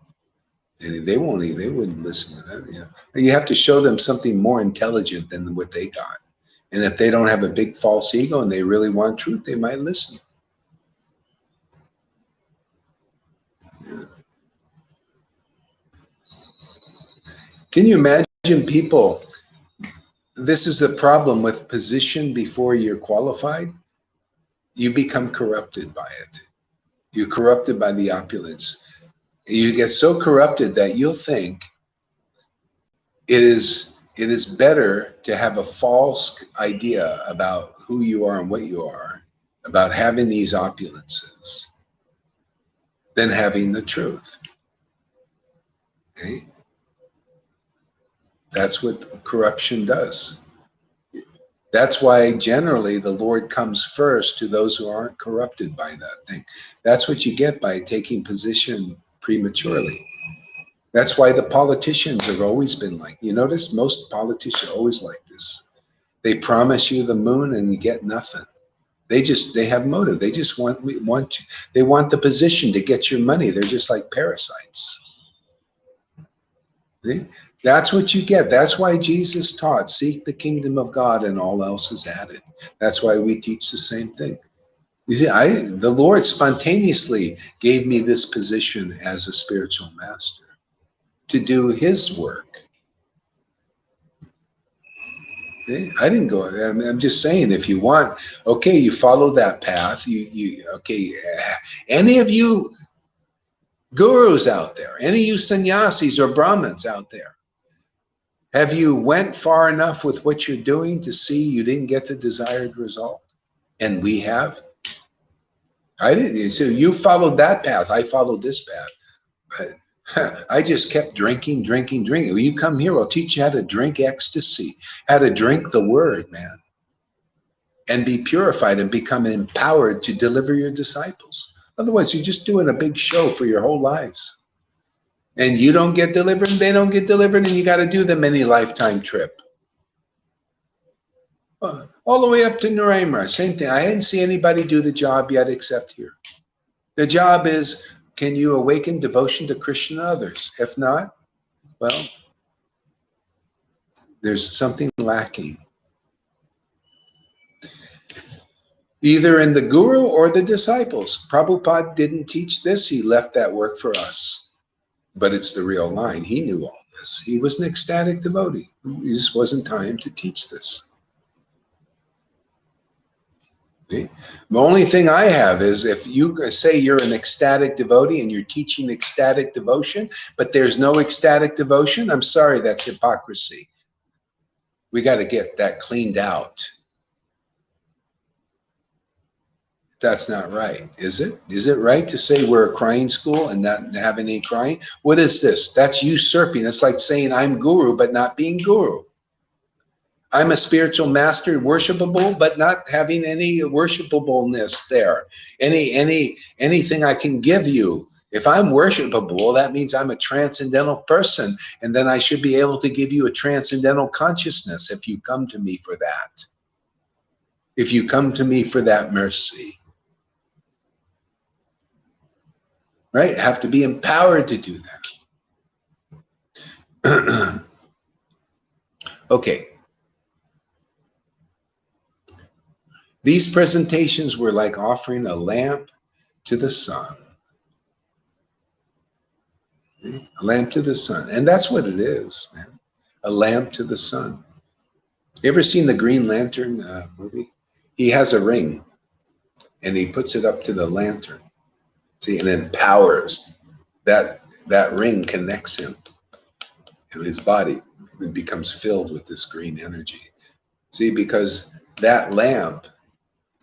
They wouldn't listen to them. You have to show them something more intelligent than what they got. And if they don't have a big false ego and they really want truth, they might listen. Yeah. Can you imagine people? This is the problem with position before you're qualified. You become corrupted by it. You're corrupted by the opulence. You get so corrupted that you'll think it is better to have a false idea about who you are and what you are, about having these opulences, than having the truth. Okay? That's what corruption does. That's why generally the Lord comes first to those who aren't corrupted by that thing. That's what you get by taking position prematurely. That's why the politicians have always been like, you notice most politicians are always like this. They promise you the moon and you get nothing. They have motive. They just want the position to get your money. They're just like parasites. See? That's what you get. That's why Jesus taught, seek the kingdom of God and all else is added. That's why we teach the same thing. You see, the Lord spontaneously gave me this position as a spiritual master to do his work. See? I didn't go, I'm just saying, if you want, okay, you follow that path, okay, any of you gurus out there, any of you sannyasis or Brahmins out there, have you went far enough with what you're doing to see you didn't get the desired result? And we have. I didn't. So you followed that path. I followed this path. I just kept drinking. When you come here, I'll teach you how to drink ecstasy, how to drink the word, man, and be purified and become empowered to deliver your disciples. Otherwise, you're just doing a big show for your whole lives. And you don't get delivered, and they don't get delivered, and you got to do the many lifetime trip. All the way up to Narayana, same thing. I didn't see anybody do the job yet except here. The job is, can you awaken devotion to Krishna and others? If not, well, there's something lacking. Either in the guru or the disciples. Prabhupada didn't teach this. He left that work for us. But it's the real line. He knew all this. He was an ecstatic devotee. It just wasn't time to teach this. See? The only thing I have is if you say you're an ecstatic devotee and you're teaching ecstatic devotion, but there's no ecstatic devotion, I'm sorry, that's hypocrisy. We got to get that cleaned out. That's not right, is it? Is it right to say we're a crying school and not have any crying? What is this? That's usurping. It's like saying I'm guru, but not being guru. I'm a spiritual master, worshipable, but not having any worshipableness there. Anything I can give you. If I'm worshipable, that means I'm a transcendental person, and then I should be able to give you a transcendental consciousness if you come to me for that. If you come to me for that mercy. Right? Have to be empowered to do that. Okay. These presentations were like offering a lamp to the sun. A lamp to the sun. And that's what it is, man. A lamp to the sun. You ever seen the Green Lantern movie? He has a ring and he puts it up to the lantern. See, and empowers that ring, connects him and his body becomes filled with this green energy. See, because that lamp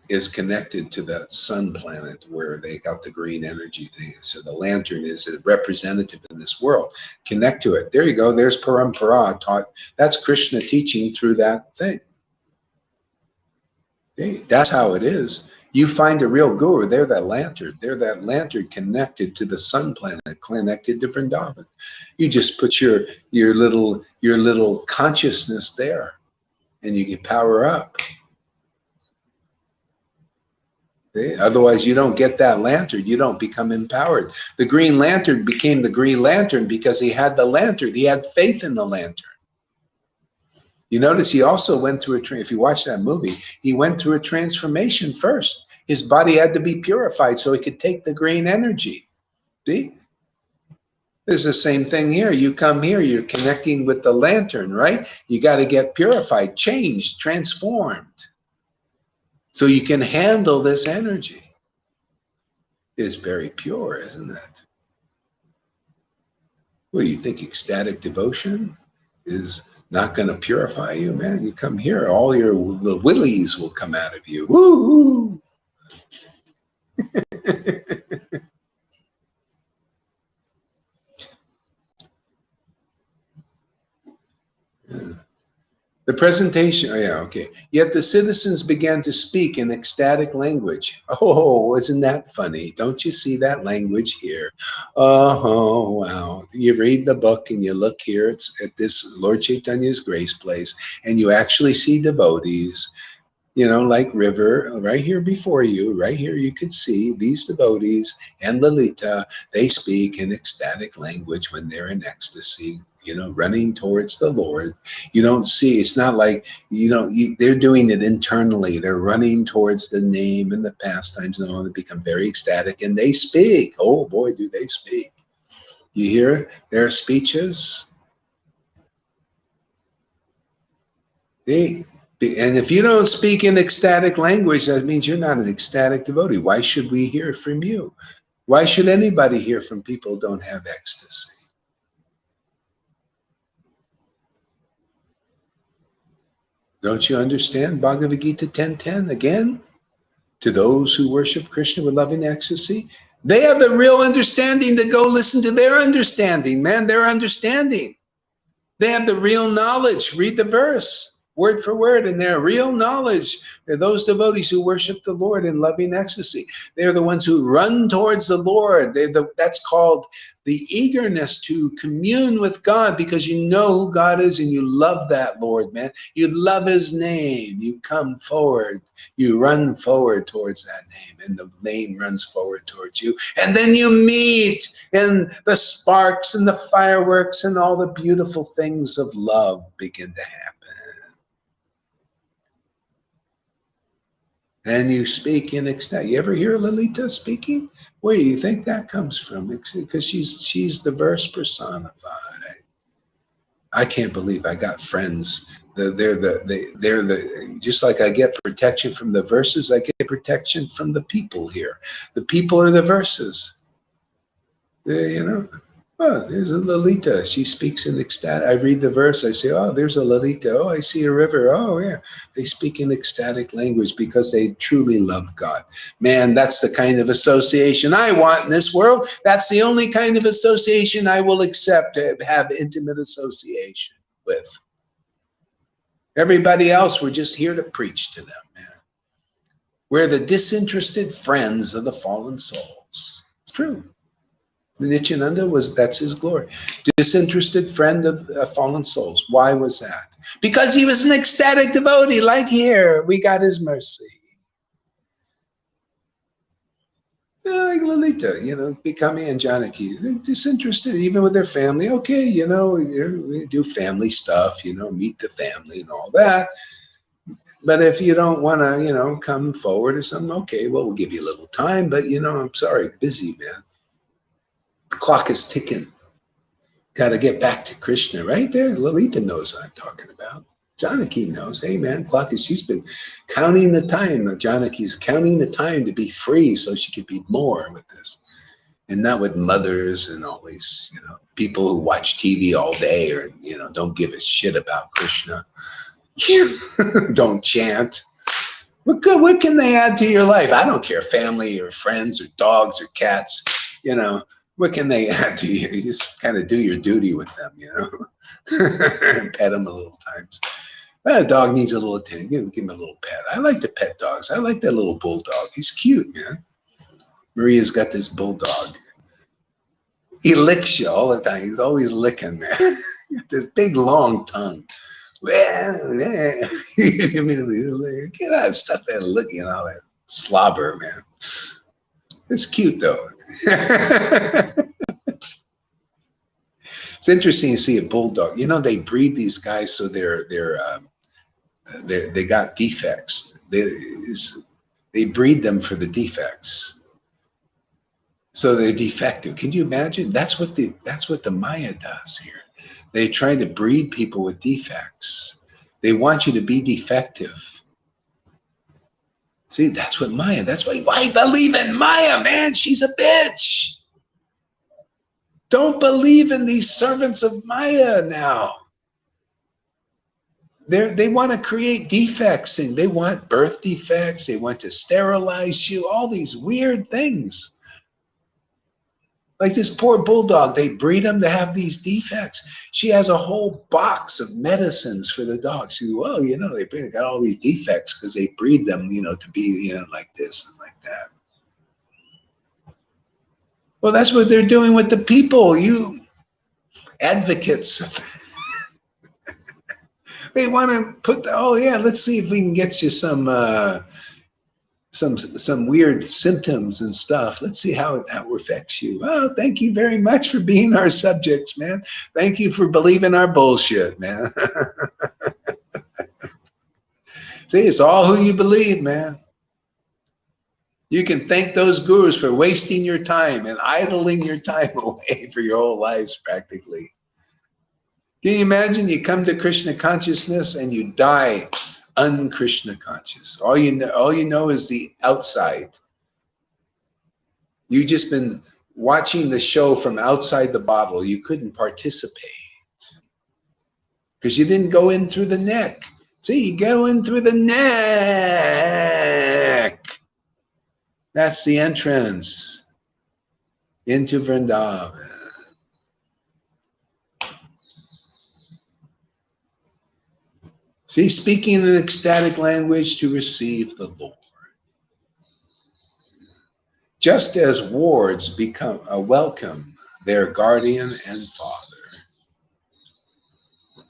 is connected to that sun planet where they got the green energy thing. So the lantern is a representative in this world. Connect to it. There you go. There's parampara taught. That's Krishna teaching through that thing. Okay? That's how it is. You find a real guru, they're that lantern. They're that lantern connected to the sun planet, connected to Vrindavan. You just put your little consciousness there and you get power up. Okay? Otherwise, you don't get that lantern. You don't become empowered. The Green Lantern became the Green Lantern because he had the lantern. He had faith in the lantern. You notice he also went through if you watch that movie, he went through a transformation first. His body had to be purified so he could take the green energy. See? It's the same thing here. You come here, you're connecting with the lantern, right? You got to get purified, changed, transformed. So you can handle this energy. It's very pure, isn't it? Well, you think ecstatic devotion is not going to purify you, man? You come here, all your the willies will come out of you. Woo! Yeah. The presentation, oh yeah, okay. Yet the citizens began to speak in ecstatic language. Oh, isn't that funny? Don't you see that language here? Oh, wow. You read the book and you look here, it's at this Lord Caitanya's grace place, and you actually see devotees, you know, like River, right here before you, right here you could see these devotees and Lalita, they speak in ecstatic language when they're in ecstasy, you know, running towards the Lord. You don't see, it's not like, you know, they're doing it internally. They're running towards the name and the pastimes and all, and they become very ecstatic and they speak. Oh boy, do they speak. You hear their speeches? And if you don't speak in ecstatic language, that means you're not an ecstatic devotee. Why should we hear from you? Why should anybody hear from people who don't have ecstasy? Don't you understand Bhagavad Gita 10:10 again? To those who worship Krishna with loving ecstasy, they have the real understanding to go listen to their understanding, man, their understanding. They have the real knowledge. Read the verse. word for word, and they're real knowledge. They're those devotees who worship the Lord in loving ecstasy. They're the ones who run towards the Lord. That's called the eagerness to commune with God, because you know who God is and you love that Lord, man. You love his name. You come forward. You run forward towards that name, and the name runs forward towards you. And then you meet, and the sparks and the fireworks and all the beautiful things of love begin to happen. And you speak in ecstatic. You ever hear Lalita speaking? Where do you think that comes from? Because she's the verse personified. I can't believe I got friends. They're the just like I get protection from the verses, I get protection from the people here. The people are the verses. You know, oh, there's a Lalita. She speaks in ecstatic. I read the verse. I say, oh, there's a Lalita. Oh, I see a river. Oh, yeah. They speak in ecstatic language because they truly love God. Man, that's the kind of association I want in this world. That's the only kind of association I will accept to have intimate association with. Everybody else, we're just here to preach to them, man. We're the disinterested friends of the fallen souls. It's true. Nityananda that's his glory. Disinterested friend of fallen souls. Why was that? Because he was an ecstatic devotee, like here. We got his mercy. Like Lalita, becoming and Janaki. They're disinterested, even with their family. Okay, we do family stuff, meet the family and all that. But if you don't want to, come forward or something, okay, well, we'll give you a little time. But, I'm sorry, busy, man. The clock is ticking. Got to get back to Krishna. Right there, Lalita knows what I'm talking about. Janaki knows. Hey, man, she's been counting the time. Janaki's counting the time to be free so she could be more with this. And not with mothers and all these, people who watch TV all day or, don't give a shit about Krishna. Don't chant. What can they add to your life? I don't care, family or friends or dogs or cats, what can they add to you? You just kind of do your duty with them, Pet them a little times. Well, a dog needs a little attention. Give him a little pet. I like to pet dogs. I like that little bulldog. He's cute, man. Maria's got this bulldog. He licks you all the time. He's always licking, man. This big, long tongue. Well, get out, stop that licking and all that slobber, man. It's cute, though. It's interesting to see a bulldog. They breed these guys so they got defects. They breed them for the defects, so they're defective. Can you imagine? That's what the Maya does here. They try to breed people with defects. They want you to be defective. See, that's what Maya. That's why believe in Maya, man. She's a bitch. Don't believe in these servants of Maya now. They want to create defects, and they want birth defects. They want to sterilize you, all these weird things. Like this poor bulldog, they breed them to have these defects. She has a whole box of medicines for the dog. She goes, well, they got all these defects because they breed them, to be, like this and like that. Well, that's what they're doing with the people, you advocates. They want to put, let's see if we can get you some weird symptoms and stuff. Let's see how that affects you. Oh, thank you very much for being our subjects, man. Thank you for believing our bullshit, man. See, it's all who you believe, man. You can thank those gurus for wasting your time and idling your time away for your whole lives, practically. Can you imagine you come to Krishna consciousness and you die un-Krishna conscious? All you know is the outside. You've just been watching the show from outside the bottle. You couldn't participate because you didn't go in through the neck. See, you go in through the neck. That's the entrance into Vrindavan. See, speaking in ecstatic language to receive the Lord. Just as wards become welcome their guardian and father.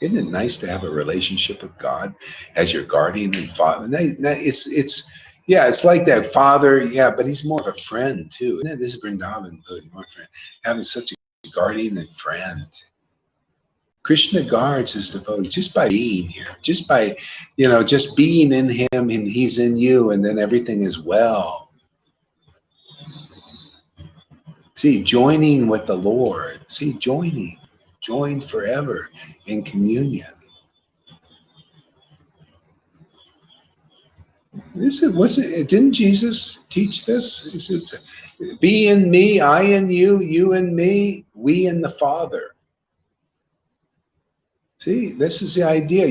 Isn't it nice to have a relationship with God as your guardian and father? It's like that father, yeah, but he's more of a friend too. Isn't it? This is Vrindavan, more friend, having such a guardian and friend. Krishna guards his devotee just by being here, just by, just being in him and he's in you, and then everything is well. See, joining with the Lord. See, joined forever in communion. Didn't Jesus teach this? He said, be in me, I in you, you in me, we in the Father. See, this is the idea.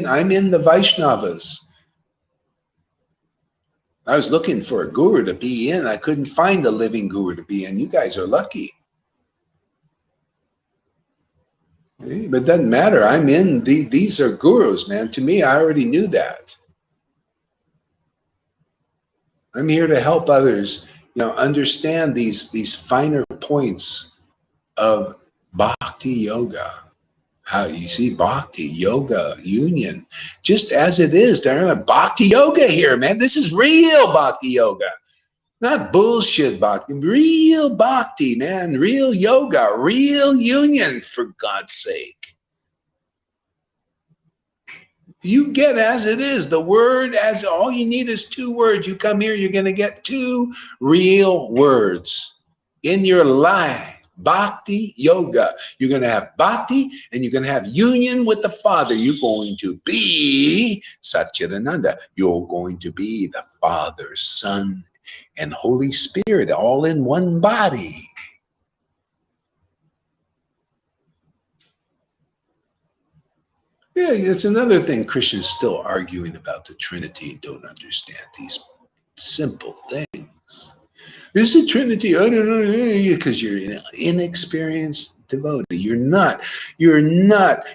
I'm in the Vaishnavas. I was looking for a guru to be in. I couldn't find a living guru to be in. You guys are lucky. See? But it doesn't matter. I'm in. These are gurus, man. To me, I already knew that. I'm here to help others, understand these finer points of bhakti yoga. How you see bhakti yoga union, just as it is. They're in a bhakti yoga here, man. This is real bhakti yoga, not bullshit bhakti. Real bhakti, man. Real yoga, real union. For God's sake. You get as it is. The word, as all you need is 2 words. You come here, you're going to get 2 real words in your life. Bhakti yoga. You're going to have bhakti and you're going to have union with the Father. You're going to be Satchidananda. You're going to be the Father, Son, and Holy Spirit all in one body. Yeah, it's another thing Christians still arguing about the Trinity and don't understand these simple things. Is the Trinity? I don't know, because you're an inexperienced devotee. You're not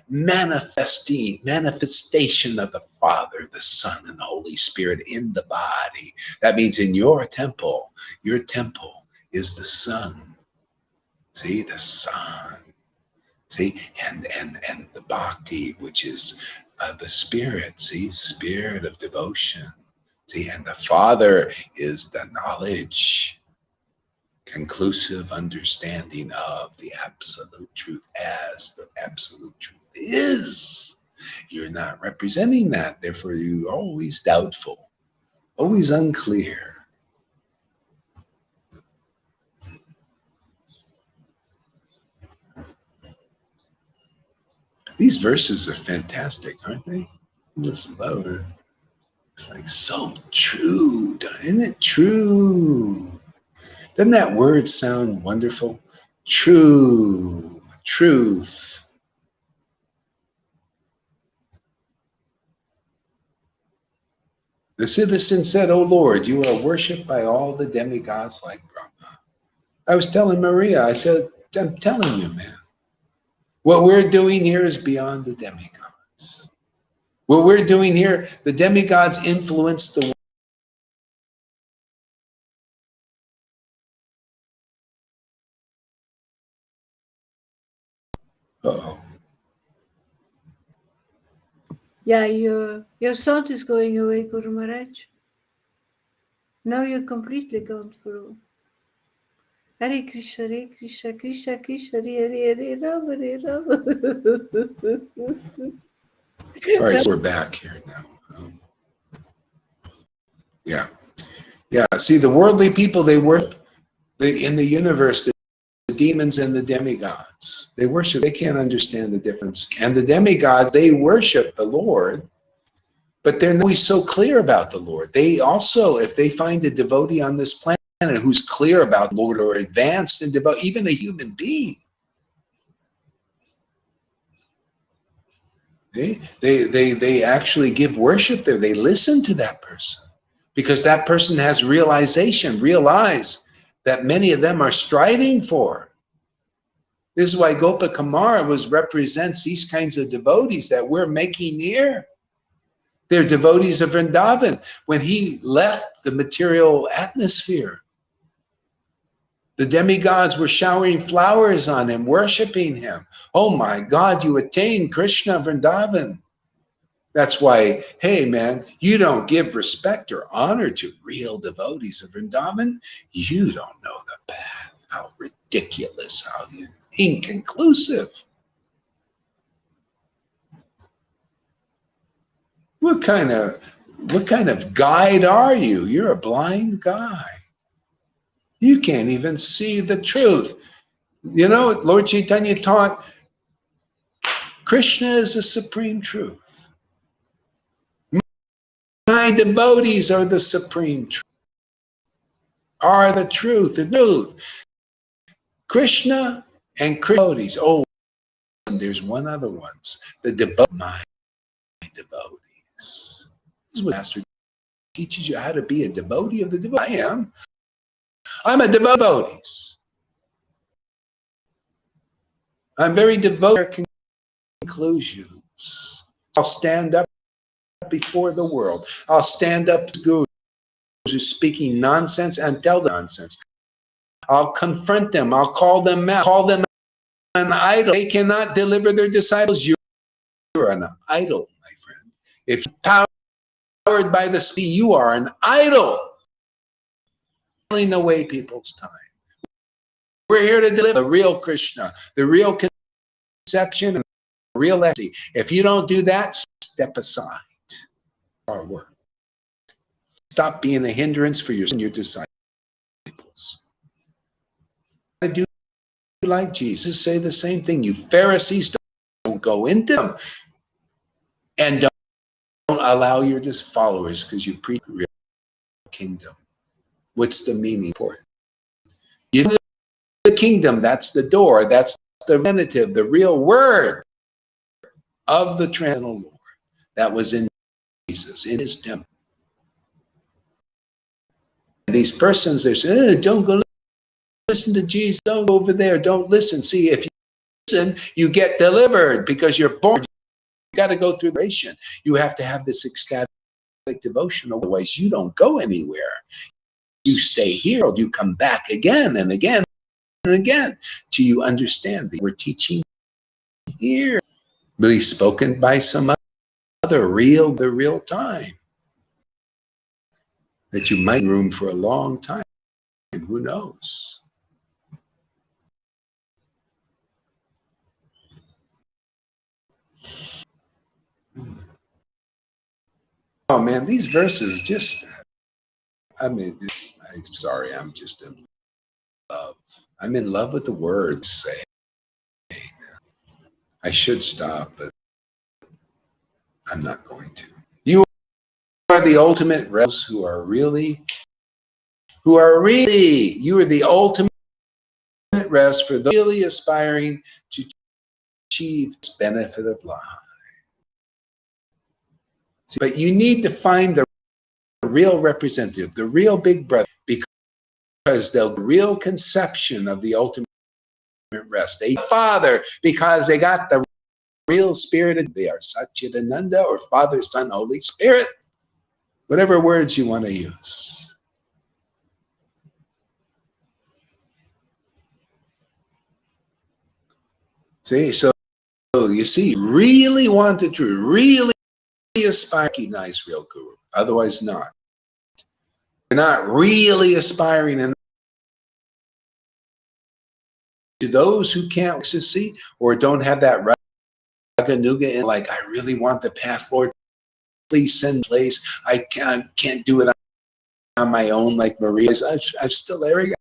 manifestation of the Father, the Son, and the Holy Spirit in the body. That means in your temple is the Son. See, the Son. See, and the bhakti, which is the Spirit. See, spirit of devotion. See, and the Father is the knowledge, conclusive understanding of the absolute truth as the absolute truth is. You're not representing that, therefore you're always doubtful, always unclear. These verses are fantastic, aren't they? I just love it. It's like so true, isn't it true? Doesn't that word sound wonderful? True, truth. The citizen said, "O Lord, you are worshipped by all the demigods like Brahma." I was telling Maria, I said, I'm telling you, man, what we're doing here is beyond the demigods. What we're doing here, the demigods influence the world. Uh-oh. Yeah, your sound is going away, Guru Maharaj. Now you're completely gone through. Hare Krishna, Krishna Krishna, Hare Rama, Hare Rama. All right, so we're back here now. Yeah. See, the worldly people, they worship in the universe, the demons and the demigods. They worship, they can't understand the difference. And the demigods, they worship the Lord, but they're not always so clear about the Lord. They also, if they find a devotee on this planet who's clear about the Lord or advanced in devote, even a human being, they actually give worship there. They listen to that person because that person has realize that many of them are striving for. This is why Gopa Kumara represents these kinds of devotees that we're making here. They're devotees of Vrindavan. When he left the material atmosphere, the demigods were showering flowers on him, worshiping him. Oh my God, you attained Krishna Vrindavan. That's why, hey man, you don't give respect or honor to real devotees of Vrindavan. You don't know the path. How ridiculous, how inconclusive. What kind of guide are you? You're a blind guide. You can't even see the truth. You know, Lord Caitanya taught Krishna is the supreme truth. My devotees are the supreme truth. Are the truth, the truth. Krishna and devotees. Oh, and there's one other ones. The my devotees. This is what Master teaches you how to be a devotee of the devotee. I am. I'm a devotees. I'm very devoted to conclusions. I'll stand up before the world. I'll stand up to gurus who's speaking nonsense and tell them nonsense. I'll confront them. I'll call them out. Call them an idol. They cannot deliver their disciples. You're an idol, my friend. If you're powered by the sea, you are an idol. Stealing away people's time. We're here to deliver the real Krishna, the real conception, and the real ecstasy. If you don't do that, step aside. Our work. Stop being a hindrance for your disciples. Do like Jesus. Say the same thing. You Pharisees, don't go into them, and don't allow your followers, because you preach the real kingdom. What's the meaning for it? You know the kingdom. That's the door. That's the representative, the real word of the Transcendental Lord that was in Jesus, in his temple. These persons, they say, don't go listen to Jesus, don't go over there, don't listen. See, if you listen, you get delivered, because you're born. You got to go through the ration. You have to have this ecstatic devotion, otherwise you don't go anywhere. You stay here, or you come back again and again and again till you understand that we're teaching here. Really spoken by some other the real time. That you might room for a long time. Who knows? Oh man, these verses just, I mean, I'm sorry, I'm just in love. I'm in love with the words say. I should stop, but I'm not going to. You are the ultimate rest you are the ultimate rest for those really aspiring to achieve this benefit of life. But you need to find the real representative, the real big brother, because the real conception of the ultimate rest. A father, because they got the real spirit. They are Satchidananda, or Father, Son, Holy Spirit. Whatever words you want to use. See, so you see, really want the truth, really aspire to recognize real guru, otherwise not. You're not really aspiring enough. To those who can't see or don't have that raganuga in, like, I really want the path, Lord, please send place. I can't do it on my own, like Maria. I'm still arrogant.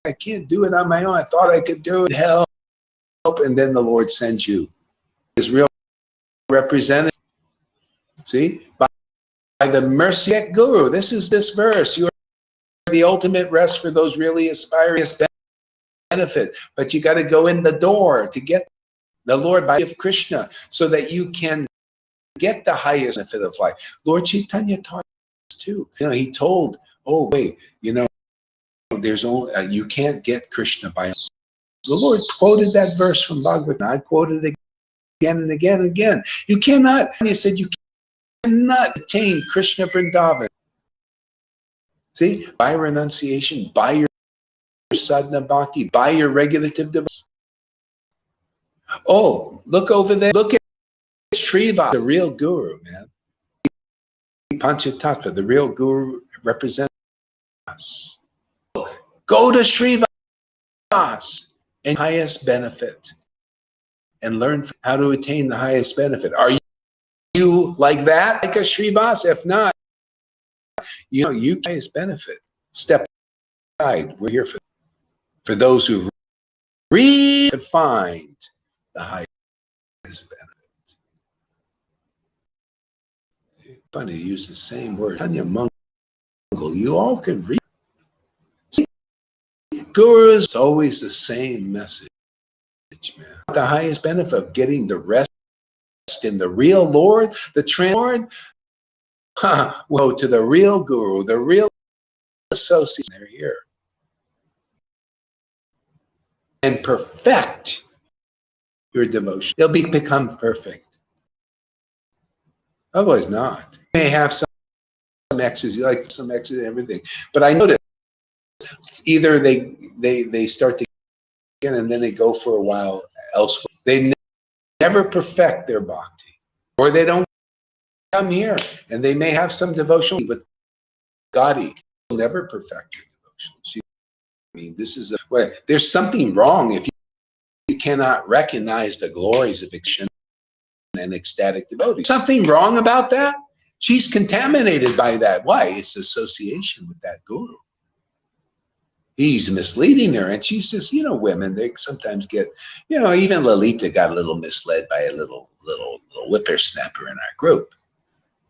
I can't do it on my own. I thought I could do it. Help. And then the Lord sends you his real representative. See? By the mercy of Guru. This is this verse. You are the ultimate rest for those really aspiring benefit. But you got to go in the door to get the Lord by of Krishna, so that you can get the highest benefit of life. Lord Caitanya taught us too. You know, he told, oh wait, you know, there's only you can't get Krishna by. The Lord quoted that verse from Bhagavatam. I quoted it again and again and again. You cannot. And he said you cannot attain Krishna Vrindavan. See, by renunciation, by your sadhana bhakti, by your regulative devotion. Oh, look over there. Look at Srivas, the real guru, man. Panchatattva, the real guru represents us. Go to Srivas and highest benefit and learn how to attain the highest benefit. Are you like that, like a Srivas? If not, you know, you highest benefit. Step aside. We're here for those who really find the highest benefit. Funny to use the same word. Tanya Mongol, you all can read. See, gurus, it's always the same message, man. The highest benefit of getting the rest in the real Lord, the Lord, well, to the real guru, the real associate, they're here. And perfect your devotion. They'll become perfect. Otherwise not. You may have some exes, you like some exes and everything. But I noticed either they start to again and then they go for a while elsewhere. They never perfect their bhakti. Or they don't come here. And they may have some devotion, but Gaudiya will never perfect your devotion. So, I mean, this is well, there's something wrong if you cannot recognize the glories of action and ecstatic devotee. Something wrong about that? She's contaminated by that. Why? It's association with that guru. He's misleading her, and she's just, you know, women, they sometimes get, you know, even Lalita got a little misled by a little whippersnapper in our group.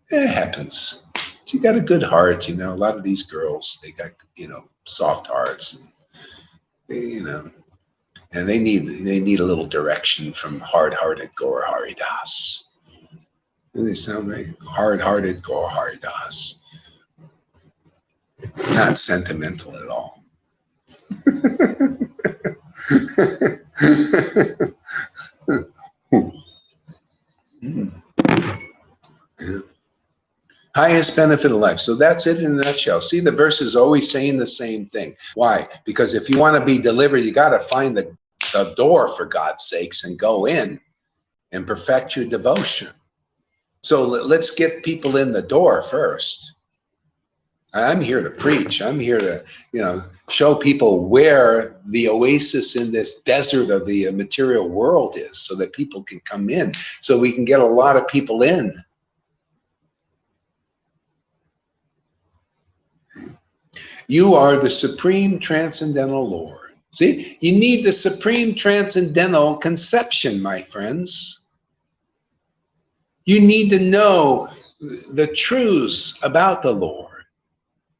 It happens. She got a good heart, you know. A lot of these girls, they got, you know, soft hearts, and they, you know, and they need a little direction from hard-hearted Gaur Haridas. And they sound very hard-hearted Gaur Haridas. Not sentimental at all. Yeah. Highest benefit of life. So that's it in a nutshell. See, the verse is always saying the same thing. Why? Because if you want to be delivered, you got to find the door, for God's sakes, and go in and perfect your devotion. So let's get people in the door first. I'm here to preach. I'm here to, you know, show people where the oasis in this desert of the material world is, so that people can come in, so we can get a lot of people in. You are the supreme transcendental Lord. See, you need the supreme transcendental conception, my friends. You need to know the truths about the Lord.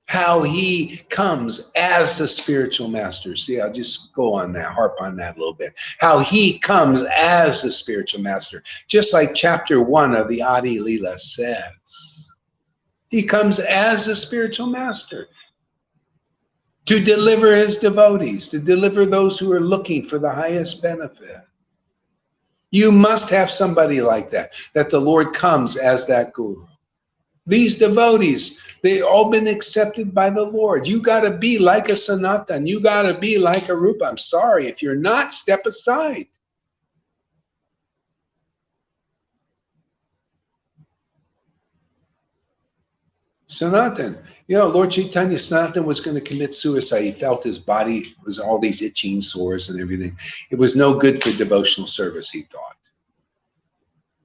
How he comes as the spiritual master. See, I'll just go on that, harp on that a little bit. How he comes as the spiritual master. Just like chapter 1 of the Adi Leela says. He comes as a spiritual master to deliver his devotees, to deliver those who are looking for the highest benefit. You must have somebody like that the Lord comes as that guru. These devotees, they've all been accepted by the Lord. You got to be like a Sanatan. You got to be like a Rupa. I'm sorry. If you're not, step aside. Sanatan. You know, Lord Caitanya, Sanatan was going to commit suicide. He felt his body was all these itching sores and everything. It was no good for devotional service, he thought.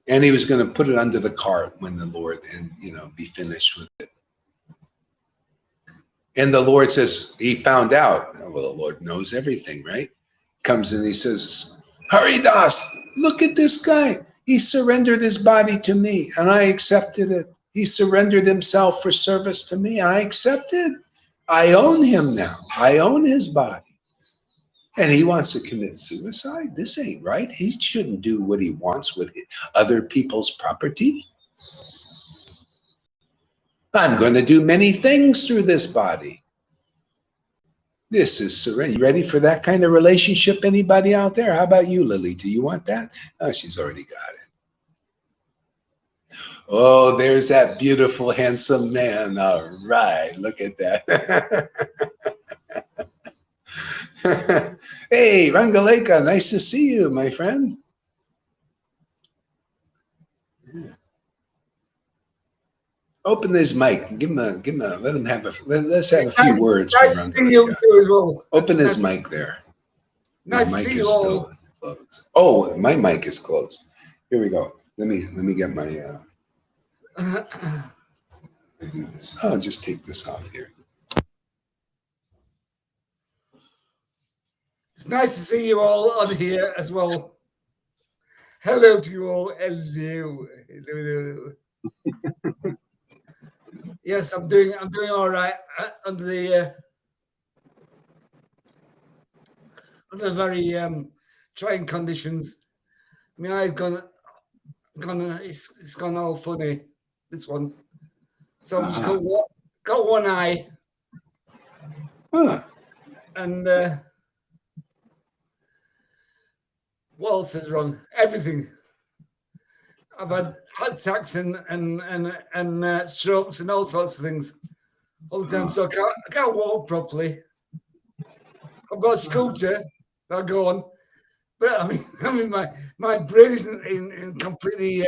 And he was going to put it under the cart when the Lord, and, you know, be finished with it. And the Lord says, he found out. Well, the Lord knows everything, right? Comes in, he says, Haridas, look at this guy. He surrendered his body to me, and I accepted it. He surrendered himself for service to me, and I accepted. I own him now. I own his body. And he wants to commit suicide? This ain't right. He shouldn't do what he wants with other people's property. I'm going to do many things through this body. This is surrender. You ready for that kind of relationship? Anybody out there? How about you, Lily? Do you want that? Oh, she's already got it. Oh, there's that beautiful, handsome man. All right, look at that. Hey, Rangaleka, nice to see you, my friend. Yeah. Open his mic. Give him a. Let him have a. Let's have a few words from Nice to see you Rangaleka. too as well. Open his mic there. His Nice to mic see you is all. still closed. Oh, my mic is closed. Here we go. Let me get my. Do this. I'll just take this off here. It's nice to see you all on here as well. Hello to you all. Hello. Hello. Yes, I'm doing all right under the very trying conditions. My eye's gone. It's gone all funny. This one. So I've just got one eye. Huh. And what else is wrong? Everything. I've had heart attacks and strokes and all sorts of things all the time. So I can't walk properly. I've got a scooter that I go on, but I mean my brain isn't in completely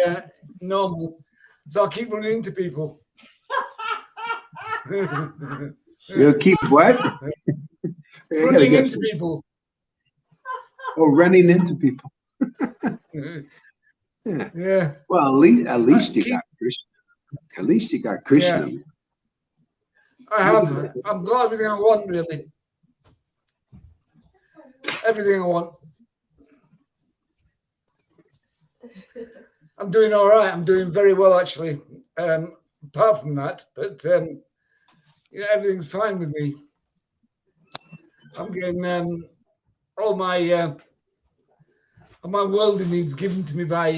normal, so I keep running into people. You keep what? Running into people. Oh, running into people. Yeah. Well, at least you got Krishna. At least you got Krishna. Yeah. I've got everything I want, really. Everything I want. I'm doing all right. I'm doing very well, actually. Apart from that, but everything's fine with me. I'm getting all my worldly needs given to me by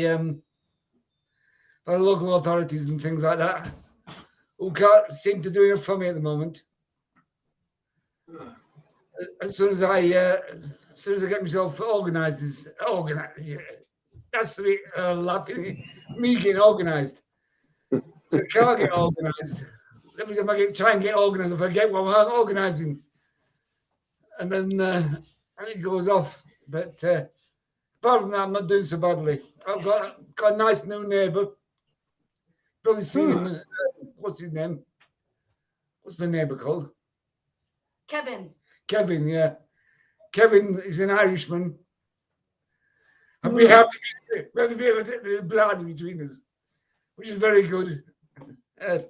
local authorities and things like that, who can't seem to do enough for me at the moment. As soon as I get myself organised, that's the laughing, me getting organised. So I can't get organised. Every time I try and get organised, I forget what I'm organising, and then it goes off. But apart from that, I'm not doing so badly. I've got a nice new neighbour. Probably seen him. What's his name? What's my neighbour called? Kevin. Kevin, yeah. Kevin is an Irishman. I'd be happy to be able to get the blood between us, which is very good. And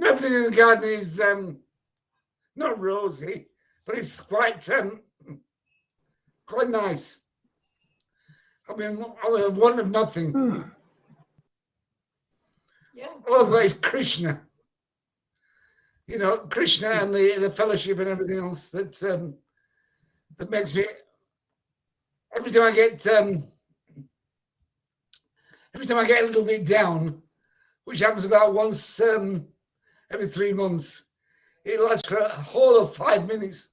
everything in the garden is not rosy, but it's quite nice. I mean, one of nothing. Yeah. All I've got is Krishna. You know, Krishna and the fellowship and everything else that makes me. Every time I get a little bit down, which happens about once every 3 months, it lasts for a whole of 5 minutes.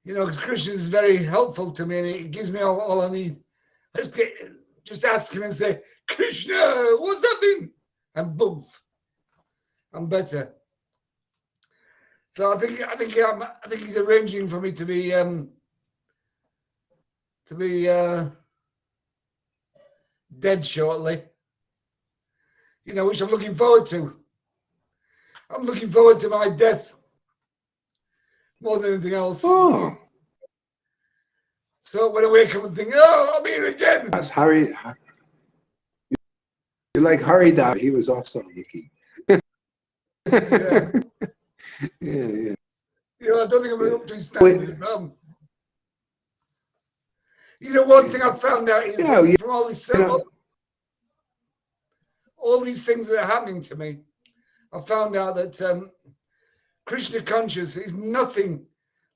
You know, because Krishna is very helpful to me and it gives me all I need. I just ask him and say, Krishna, what's that mean? And boom, I'm better. So I think he's arranging for me to be dead shortly. You know, which I'm looking forward to. I'm looking forward to my death more than anything else. Oh. So when I wake up and think, oh, I'm here again. That's Hari. You're like Haridar. He was also Yuki. Yeah. Yeah. You know, I don't think I'm up to his standard. You know, one thing I found out is from all these things that are happening to me, I found out that Krishna conscious is nothing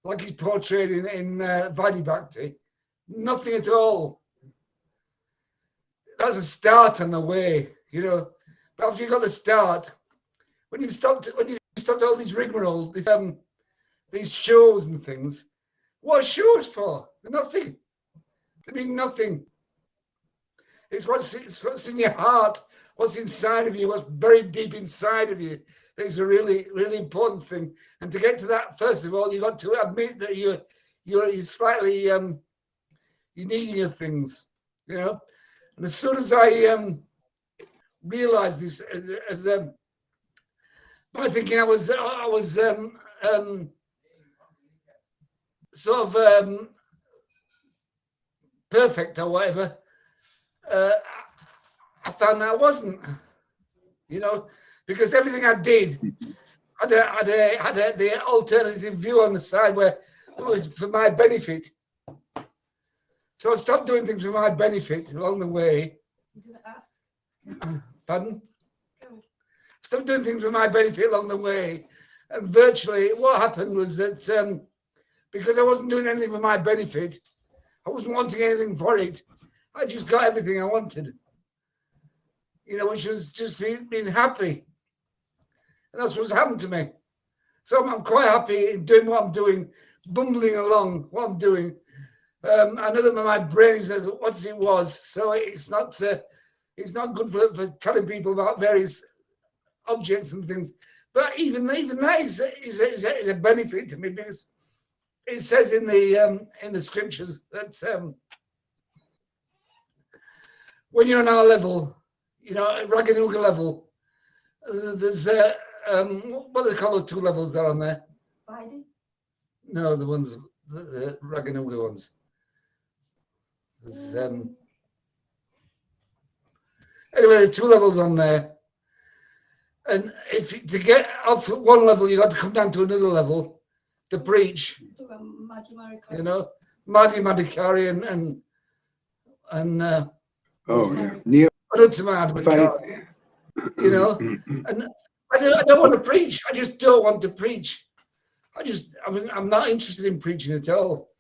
like he's portrayed in Vaidhi Bhakti. Nothing at all. That's a start on the way, you know. But after you've got the start, when you've stopped all these rigmarole, these shows and things, what are shows for? They're nothing. They mean nothing. It's what's in your heart, what's inside of you, what's buried deep inside of you. It's a really, really important thing. And to get to that, first of all, you've got to admit that you're slightly you're needing your things, you know. And as soon as I realized this, as by thinking I was sort of perfect or whatever, I found that I wasn't, you know, because everything I did had the alternative view on the side where it was for my benefit. So I stopped doing things for my benefit along the way. Pardon? Stopped doing things for my benefit along the way. And virtually what happened was that because I wasn't doing anything for my benefit, I wasn't wanting anything for it. I just got everything I wanted, you know, which was just being happy. And that's what's happened to me. So I'm quite happy in doing what I'm doing, bumbling along what I'm doing. I know that my brain says what it was, so it's not good for telling people about various objects and things. But even that is a benefit to me, because it says in the scriptures that when you're on our level, you know, Raganuga level, there's what do they call those two levels that are on there? Friday? No, the ones, the Raganuga ones. There's, anyway, there's two levels on there. And to get off one level, you got to come down to another level to preach. You know, Madhi Madhikari and Neil, you know, and I don't want to preach. I just don't want to preach. I'm not interested in preaching at all.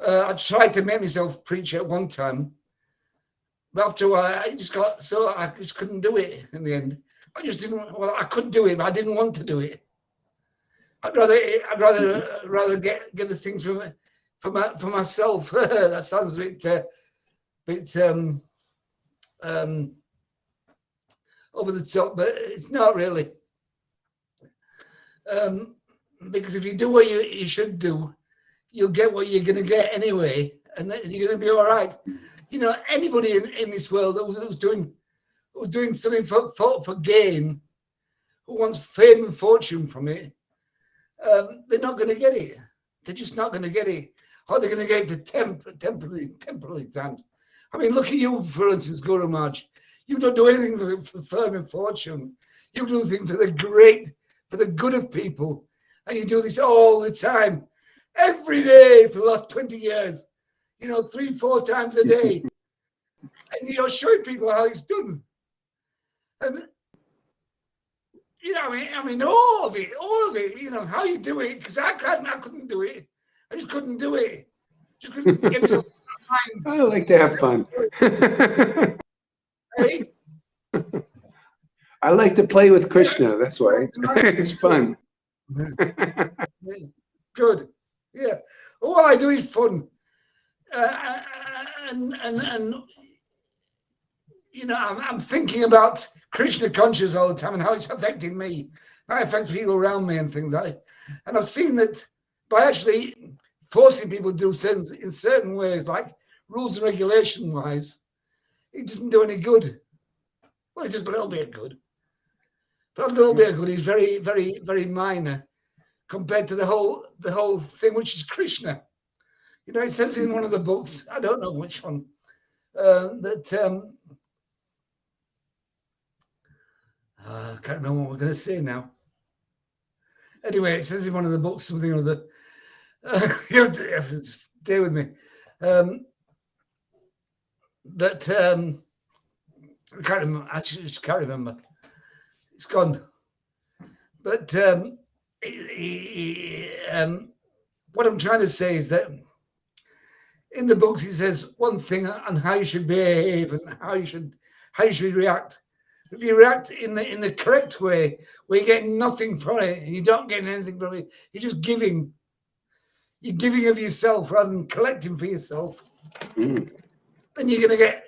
I tried to make myself preach at one time, but after a while, I just couldn't do it in the end. I could do it, but I didn't want to do it. I'd rather get the things for myself. That sounds a bit over the top, but it's not really. Because if you do what you should do, you'll get what you're going to get anyway, and then you're going to be all right. You know, anybody in this world who's doing something for gain, who wants fame and fortune from it, they're not going to get it. They're just not going to get it. Or they're going to get it for temporary times. I mean, look at you, for instance, Guru Maharaj. You don't do anything for fame and fortune. You do things for the good of people. And you do this all the time, every day for the last 20 years, you know, 3-4 times a day. And you're showing people how it's done. And, you know, I mean, all of it, you know, how you do it, because I couldn't do it. I just couldn't do it. Just couldn't get myself mind. I like to have fun. Hey? I like to play with Krishna. That's why it's fun. Good. Yeah. All I do is fun. And you know, I'm thinking about Krishna consciousness all the time and how it's affecting me. How it affects people around me and things like that. And I've seen that by actually forcing people to do things in certain ways, like rules and regulation wise, it doesn't do any good. Well, it does a little bit of good. But a little bit of good is very, very, very minor compared to the whole thing, which is Krishna. You know, it says in one of the books, I don't know which one, that I can't remember what we're going to say now. Anyway, it says in one of the books something or other. You have to just stay with me. That I can't remember. Actually, just can't remember. It's gone. But what I'm trying to say is that in the books it says one thing on how you should behave and how you should react. If you react in the correct way, where you're getting nothing from it, and you don't get anything from it, you're just giving. You're giving of yourself rather than collecting for yourself. then you're gonna get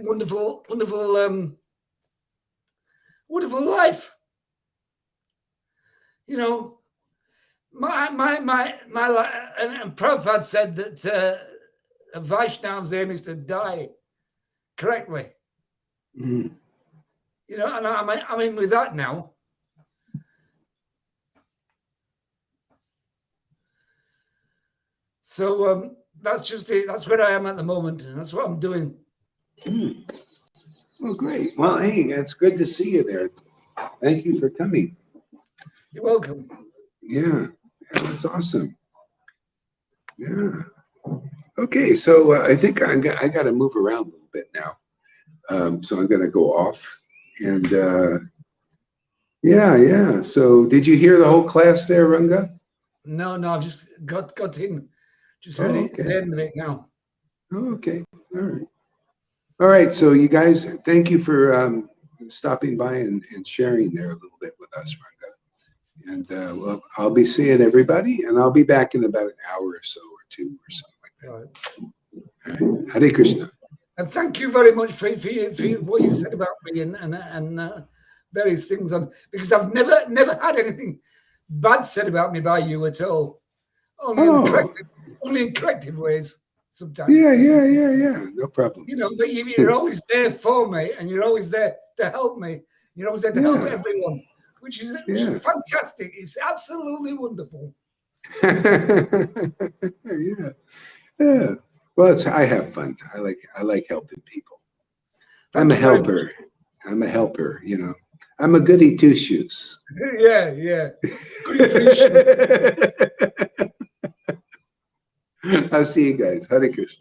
wonderful, wonderful, wonderful life. You know, my and Prabhupada said that a Vaishnava's aim is to die correctly. Mm. You know, and I'm in with that now. So that's just it. That's where I am at the moment, and that's what I'm doing. Mm. Well, great. Well, hey, it's good to see you there. Thank you for coming. You're welcome. Yeah, that's awesome. Yeah. Okay, so I think I got to move around a little bit now. So I'm going to go off. And yeah. So did you hear the whole class there, Ranga? No, I've just got in. Just heard it, okay. the end of it now. Oh, okay. All right. All right. So you guys, thank you for stopping by and sharing there a little bit with us, Ranga. And well, I'll be seeing everybody, and I'll be back in about an hour or so or two or something like that. All right. All right. Hare Krishna. And thank you very much for what you said about me and various things on, because I've never had anything bad said about me by you at all. Only in corrective ways sometimes. Yeah. No problem. You know, but you're always there for me, and you're always there to help me. You're always there to help everyone, which is fantastic. It's absolutely wonderful. Yeah. Well, I have fun. I like helping people. I'm a helper, you know. I'm a goody two shoes. Yeah. Goody two shoes. I'll see you guys. Hare Krishna.